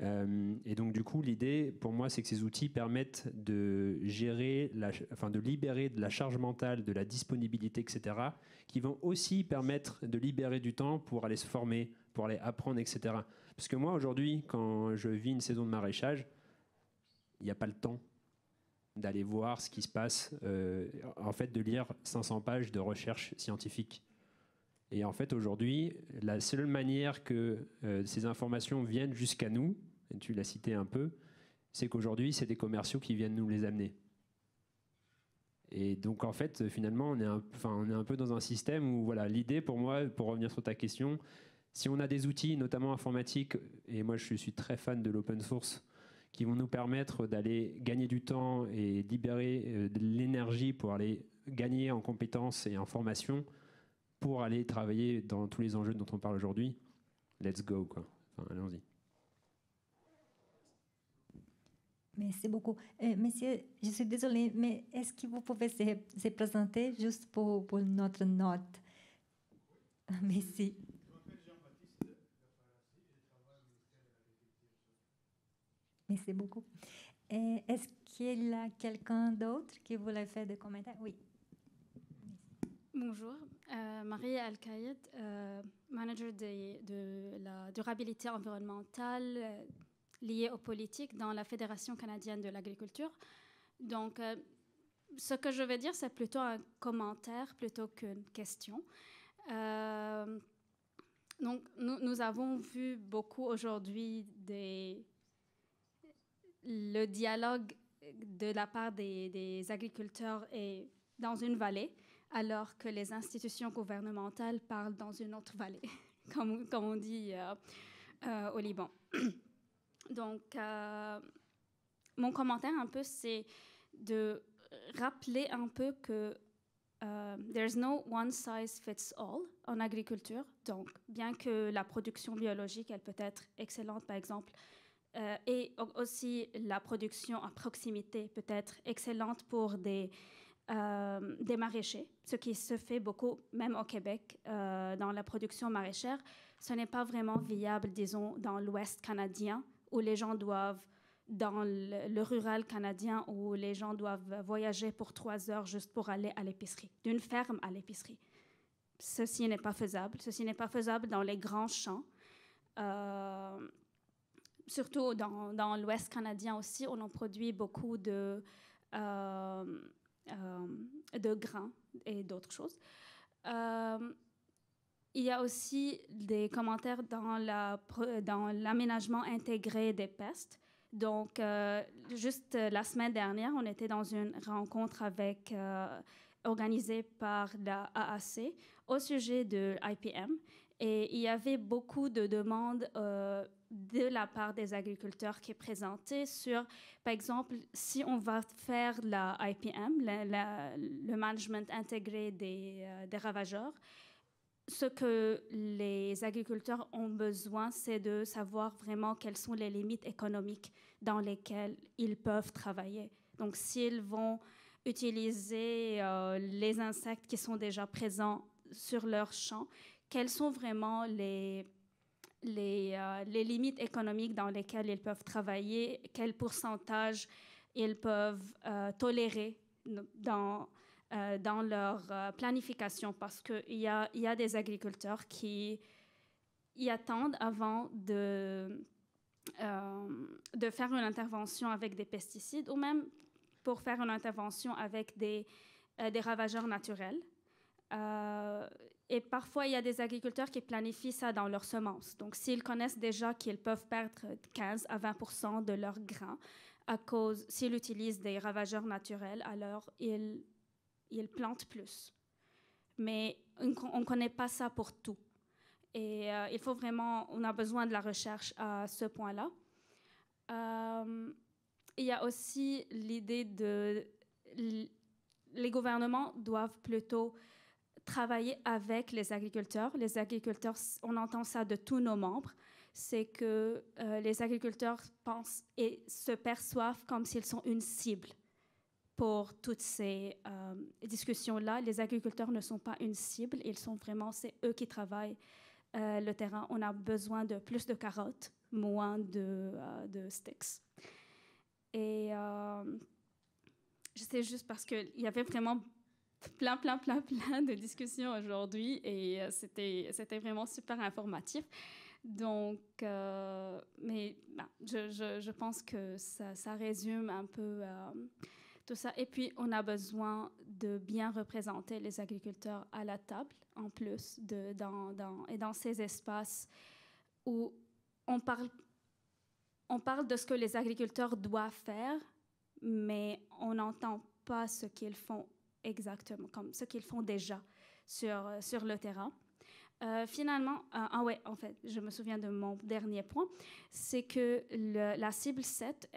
Et donc, du coup, l'idée, pour moi, c'est que ces outils permettent de gérer, de libérer de la charge mentale, de la disponibilité, etc., qui vont aussi permettre de libérer du temps pour aller se former, pour aller apprendre, etc. Parce que moi, aujourd'hui, quand je vis une saison de maraîchage, il n'y a pas le temps d'aller voir ce qui se passe, en fait, de lire 500 pages de recherche scientifique. Et en fait, aujourd'hui, la seule manière que ces informations viennent jusqu'à nous, et tu l'as cité un peu, c'est qu'aujourd'hui, c'est des commerciaux qui viennent nous les amener. Et donc, en fait, finalement, on est un peu dans un système où, voilà, l'idée pour moi, pour revenir sur ta question, si on a des outils, notamment informatiques, et moi, je suis très fan de l'open source, qui vont nous permettre d'aller gagner du temps et libérer de l'énergie pour aller gagner en compétences et en formation pour aller travailler dans tous les enjeux dont on parle aujourd'hui. Let's go, quoi. Enfin, allons-y. Merci beaucoup. Monsieur, je suis désolée, mais est-ce que vous pouvez se présenter juste pour notre note? Merci. Merci beaucoup. Est-ce qu'il y a quelqu'un d'autre qui voulait faire des commentaires? Oui. Bonjour, Marie Al-Kayed, manager de la durabilité environnementale liée aux politiques dans la Fédération canadienne de l'agriculture. Donc, ce que je vais dire, c'est plutôt un commentaire plutôt qu'une question. Donc, nous avons vu beaucoup aujourd'hui le dialogue de la part des agriculteurs est dans une vallée, alors que les institutions gouvernementales parlent dans une autre vallée, comme on dit au Liban. Donc, mon commentaire un peu, c'est de rappeler un peu que there's no one size fits all en agriculture. Donc, bien que la production biologique, elle peut être excellente, par exemple, et aussi la production à proximité peut être excellente pour des maraîchers, ce qui se fait beaucoup, même au Québec, dans la production maraîchère. Ce n'est pas vraiment viable, disons, dans l'Ouest canadien, où les gens doivent dans le rural canadien où les gens doivent voyager pour 3 heures juste pour aller à l'épicerie, d'une ferme à l'épicerie. Ceci n'est pas faisable. Ceci n'est pas faisable dans les grands champs. Surtout dans l'Ouest canadien aussi, on en produit beaucoup de grains et d'autres choses. Il y a aussi des commentaires dans l'aménagement intégré des pestes. Donc, juste la semaine dernière, on était dans une rencontre organisée par la AAC au sujet de l'IPM. Et il y avait beaucoup de demandes de la part des agriculteurs qui présentaient sur, par exemple, si on va faire la IPM, le management intégré des ravageurs, ce que les agriculteurs ont besoin, c'est de savoir vraiment quelles sont les limites économiques dans lesquelles ils peuvent travailler. Donc, s'ils vont utiliser les insectes qui sont déjà présents sur leur champ, quelles sont vraiment les limites économiques dans lesquelles ils peuvent travailler, quel pourcentage ils peuvent tolérer dans leur planification, parce qu'il y a des agriculteurs qui y attendent avant de faire une intervention avec des pesticides ou même pour faire une intervention avec des ravageurs naturels. Et parfois, il y a des agriculteurs qui planifient ça dans leurs semences. Donc, s'ils connaissent déjà qu'ils peuvent perdre 15 à 20% de leurs grains s'ils utilisent des ravageurs naturels, alors ils plantent plus. Mais on ne connaît pas ça pour tout. Et on a besoin de la recherche à ce point-là. Il y a aussi l'idée les gouvernements doivent plutôt travailler avec les agriculteurs. Les agriculteurs, on entend ça de tous nos membres, c'est que les agriculteurs pensent et se perçoivent comme s'ils sont une cible pour toutes ces discussions-là. Les agriculteurs ne sont pas une cible, c'est eux qui travaillent le terrain. On a besoin de plus de carottes, moins de sticks. Et je sais juste parce qu'il y avait vraiment plein de discussions aujourd'hui et c'était vraiment super informatif. Donc, mais je pense que ça résume un peu tout ça. Et puis, on a besoin de bien représenter les agriculteurs à la table, en plus, dans ces espaces où on parle de ce que les agriculteurs doivent faire, mais on n'entend pas ce qu'ils font exactement, comme ce qu'ils font déjà sur le terrain. Finalement, en fait, je me souviens de mon dernier point, c'est que la cible 7,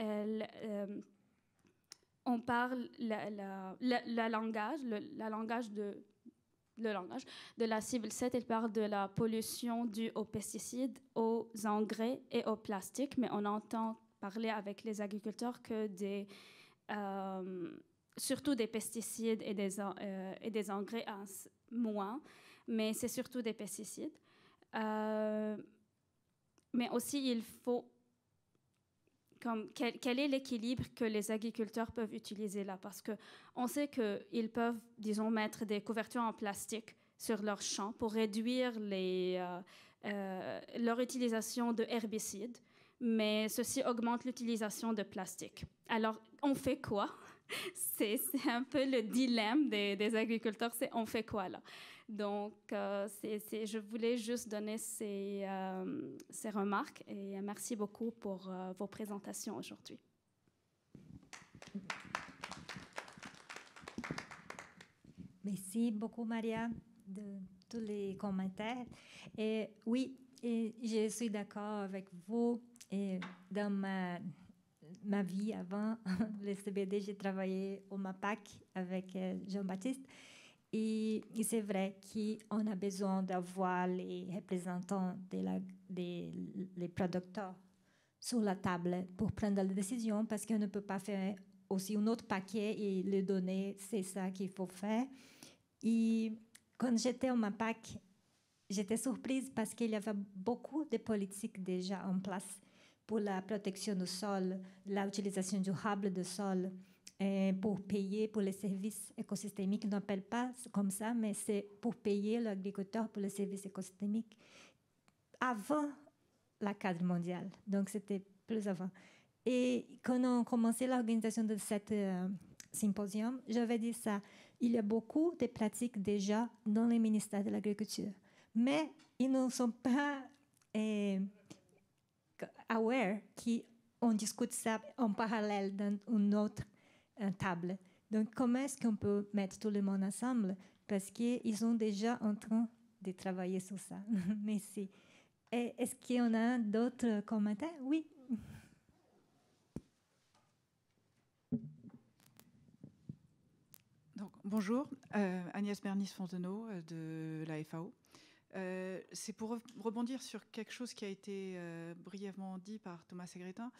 on parle le langage de la cible 7, elle parle de la pollution due aux pesticides, aux engrais et au plastique, mais on entend parler avec les agriculteurs que surtout des pesticides et des engrais moins, mais c'est surtout des pesticides. Mais aussi, il faut... Quel est l'équilibre que les agriculteurs peuvent utiliser là? Parce qu'on sait qu'ils peuvent, disons, mettre des couvertures en plastique sur leurs champs pour réduire leur utilisation de herbicides, mais ceci augmente l'utilisation de plastique. Alors, on fait quoi? C'est un peu le dilemme des agriculteurs, c'est on fait quoi là? Donc, je voulais juste donner ces remarques et merci beaucoup pour vos présentations aujourd'hui. Merci beaucoup, Maria, de tous les commentaires. Et oui, je suis d'accord avec vous. Et dans ma vie avant le CBD, j'ai travaillé au MAPAC avec Jean-Baptiste. Et c'est vrai qu'on a besoin d'avoir les représentants des producteurs sur la table pour prendre la décision, parce qu'on ne peut pas faire aussi un autre paquet et le donner, c'est ça qu'il faut faire. Et quand j'étais au MAPAC, j'étais surprise parce qu'il y avait beaucoup de politiques déjà en place. pour la protection du sol, l'utilisation durable du sol, et pour payer pour les services écosystémiques. On n'appelle pas comme ça, mais c'est pour payer l'agriculteur pour les services écosystémiques avant la cadre mondiale. Donc, c'était plus avant. Et quand on a commencé l'organisation de cette symposium, j'avais dit ça. Il y a beaucoup de pratiques déjà dans les ministères de l'Agriculture, mais ils ne sont pas aware qu'on discute ça en parallèle dans une autre table. Donc, comment est-ce qu'on peut mettre tout le monde ensemble? Parce qu'ils sont déjà en train de travailler sur ça. Merci. Est-ce qu'il y en a d'autres commentaires? Oui. Donc, bonjour, Agnès Bernis-Fontenot de la FAO. C'est pour rebondir sur quelque chose qui a été brièvement dit par Thomas Segretin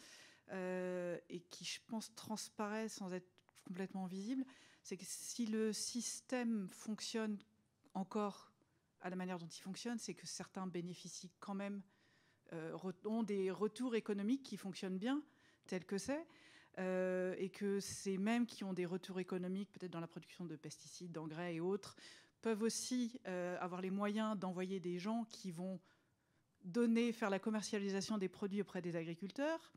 et qui, je pense, transparaît sans être complètement visible. C'est que si le système fonctionne encore à la manière dont il fonctionne, c'est que certains bénéficient quand même, ont des retours économiques qui fonctionnent bien, tels que c'est. Et que ces mêmes qui ont des retours économiques, peut-être dans la production de pesticides, d'engrais et autres, peuvent aussi avoir les moyens d'envoyer des gens qui vont faire la commercialisation des produits auprès des agriculteurs.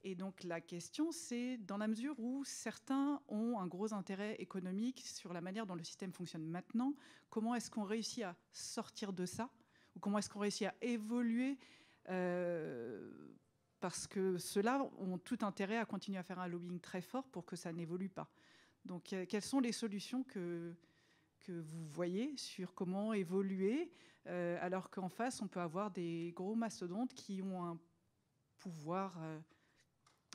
Et donc la question, c'est dans la mesure où certains ont un gros intérêt économique sur la manière dont le système fonctionne maintenant, comment est-ce qu'on réussit à sortir de ça? Ou comment est-ce qu'on réussit à évoluer parce que ceux-là ont tout intérêt à continuer à faire un lobbying très fort pour que ça n'évolue pas. Donc, quelles sont les solutions que vous voyez sur comment évoluer, alors qu'en face, on peut avoir des gros mastodontes qui ont un pouvoir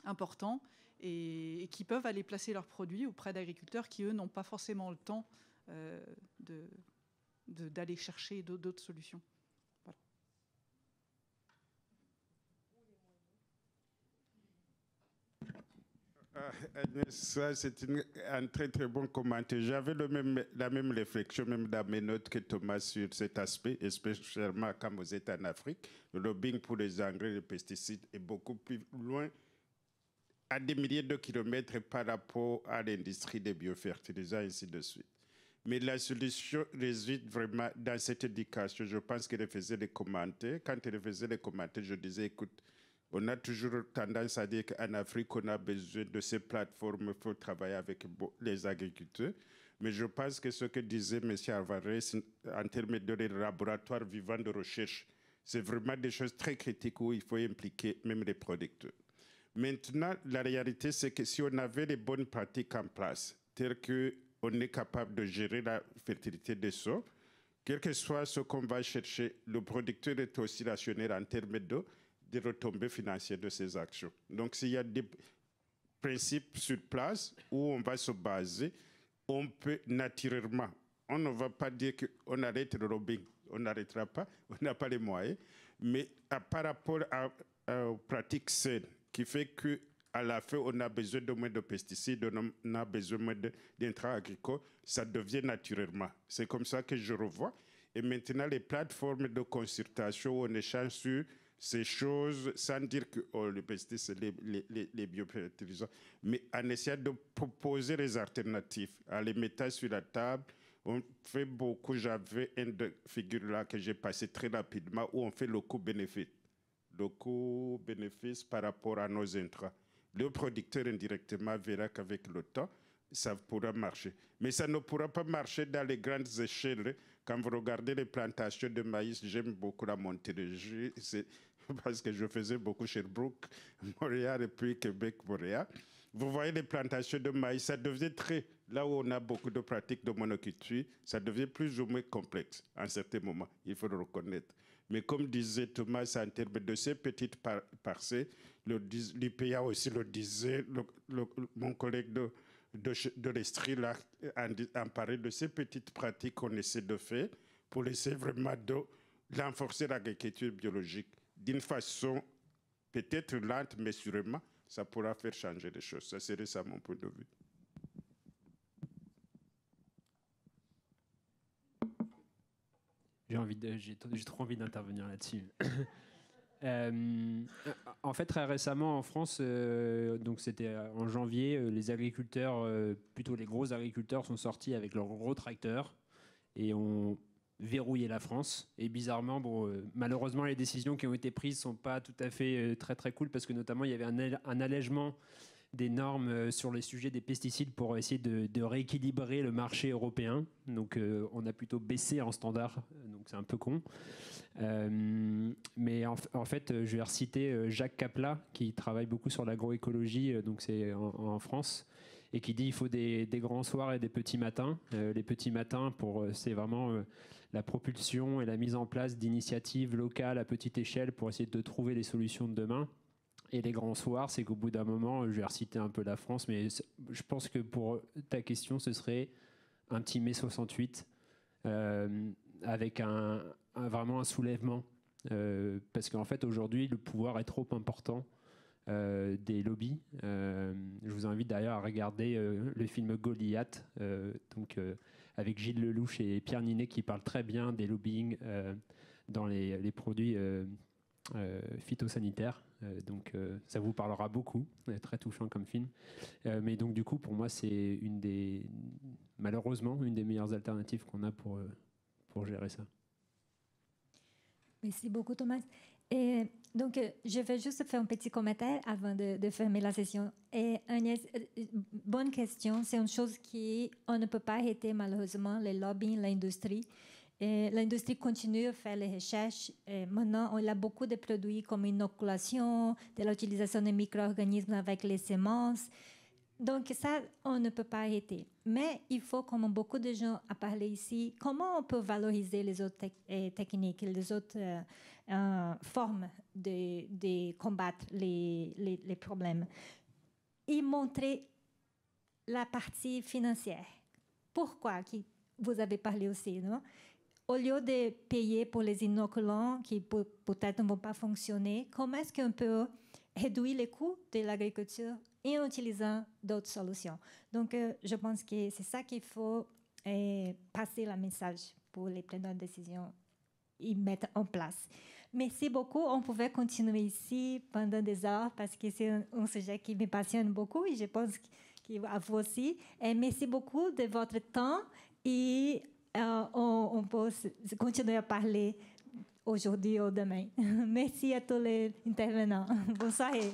important et qui peuvent aller placer leurs produits auprès d'agriculteurs qui, eux, n'ont pas forcément le temps d'aller chercher d'autres solutions. Ça, c'est un très très bon commentaire. J'avais la même réflexion, même dans mes notes que Thomas, sur cet aspect, spécialement quand vous êtes en Afrique. Le lobbying pour les engrais et les pesticides est beaucoup plus loin, à des milliers de kilomètres par rapport à l'industrie des biofertilisants, et ainsi de suite. Mais la solution réside vraiment dans cette éducation. Je pense qu'elle faisait les commentaires. Quand elle faisait les commentaires, je disais, écoute, on a toujours tendance à dire qu'en Afrique, on a besoin de ces plateformes pour travailler avec les agriculteurs. Mais je pense que ce que disait M. Alvarez en termes de laboratoires vivants de recherche, c'est vraiment des choses très critiques où il faut impliquer même les producteurs. Maintenant, la réalité, c'est que si on avait les bonnes pratiques en place, telles qu'on est capable de gérer la fertilité des sols, quel que soit ce qu'on va chercher, le producteur est aussi rationnel en termes d'eau, des retombées financières de ces actions. Donc, s'il y a des principes sur place où on va se baser, on peut naturellement, on ne va pas dire qu'on arrête le lobbying, on n'arrêtera pas, on n'a pas les moyens, mais par rapport aux pratiques saines, qui fait qu'à la fin, on a besoin de moins de pesticides, on a besoin moins d'intrants agricoles, ça devient naturellement. C'est comme ça que je revois. Et maintenant, les plateformes de consultation où on échange sur ces choses, sans dire que les pesticides, les biofertilisants, mais en essayant de proposer les alternatives, en les mettant sur la table. On fait beaucoup. J'avais une figure là que j'ai passé très rapidement où on fait le coût-bénéfice. Le coût-bénéfice par rapport à nos intrants. Le producteur indirectement verra qu'avec le temps, ça pourra marcher. Mais ça ne pourra pas marcher dans les grandes échelles. Quand vous regardez les plantations de maïs, j'aime beaucoup la Montérégie, parce que je faisais beaucoup Sherbrooke, Montréal et puis Québec, Montréal. Vous voyez les plantations de maïs, ça devient là où on a beaucoup de pratiques de monoculture, ça devient plus ou moins complexe à un certain moment, il faut le reconnaître. Mais comme disait Thomas, en termes de ces petites parcelles, l'IPA aussi le disait, mon collègue de l'Estrie en parlait de ces petites pratiques qu'on essaie de faire pour essayer vraiment de renforcer l'agriculture biologique d'une façon peut-être lente, mais sûrement, ça pourra faire changer les choses. Ça serait ça mon point de vue. J'ai trop envie d'intervenir là-dessus. En fait, très récemment en France, donc c'était en janvier, les agriculteurs, plutôt les gros agriculteurs, sont sortis avec leurs gros tracteurs et ont verrouillé la France. Et bizarrement, malheureusement, les décisions qui ont été prises ne sont pas tout à fait très très cool, parce que notamment il y avait un allègement des normes sur les sujets des pesticides pour essayer de rééquilibrer le marché européen. Donc on a plutôt baissé en standard, donc c'est un peu con. Mais en fait, je vais reciter Jacques Capla, qui travaille beaucoup sur l'agroécologie, donc c'est en France, et qui dit il faut des grands soirs et des petits matins. Les petits matins, c'est vraiment la propulsion et la mise en place d'initiatives locales à petite échelle pour essayer de trouver les solutions de demain. Et les grands soirs, c'est qu'au bout d'un moment, je vais reciter un peu la France, mais je pense que pour ta question, ce serait un petit mai 68 avec vraiment un soulèvement. Parce qu'en fait, aujourd'hui, le pouvoir est trop important des lobbies. Je vous invite d'ailleurs à regarder le film Goliath, avec Gilles Lelouch et Pierre Ninet, qui parlent très bien des lobbying dans les produits phytosanitaires. Donc ça vous parlera beaucoup, très touchant comme film. Mais donc du coup, pour moi, c'est malheureusement une des meilleures alternatives qu'on a pour gérer ça. Merci beaucoup, Thomas. Et donc, je vais juste faire un petit commentaire avant de fermer la session. Et Agnès, bonne question. C'est une chose qu'on ne peut pas arrêter, malheureusement, le lobbying, l'industrie. Et l'industrie continue à faire les recherches. Et maintenant, on a beaucoup de produits comme inoculation, de l'utilisation des micro-organismes avec les semences. Donc ça, on ne peut pas arrêter. Mais il faut, comme beaucoup de gens ont parlé ici, comment on peut valoriser les autres techniques, les autres formes de combattre les problèmes. Et montrer la partie financière. Pourquoi vous avez parlé aussi, non? Au lieu de payer pour les inoculants qui peut-être ne vont pas fonctionner, comment est-ce qu'on peut réduire les coûts de l'agriculture et en utilisant d'autres solutions? Donc, je pense que c'est ça qu'il faut passer le message pour les preneurs de décision et mettre en place. Merci beaucoup. On pouvait continuer ici pendant des heures parce que c'est un sujet qui me passionne beaucoup et je pense qu'à vous aussi. Et merci beaucoup de votre temps et on peut continuer à parler aujourd'hui ou demain. Merci à tous les intervenants. Bonne soirée.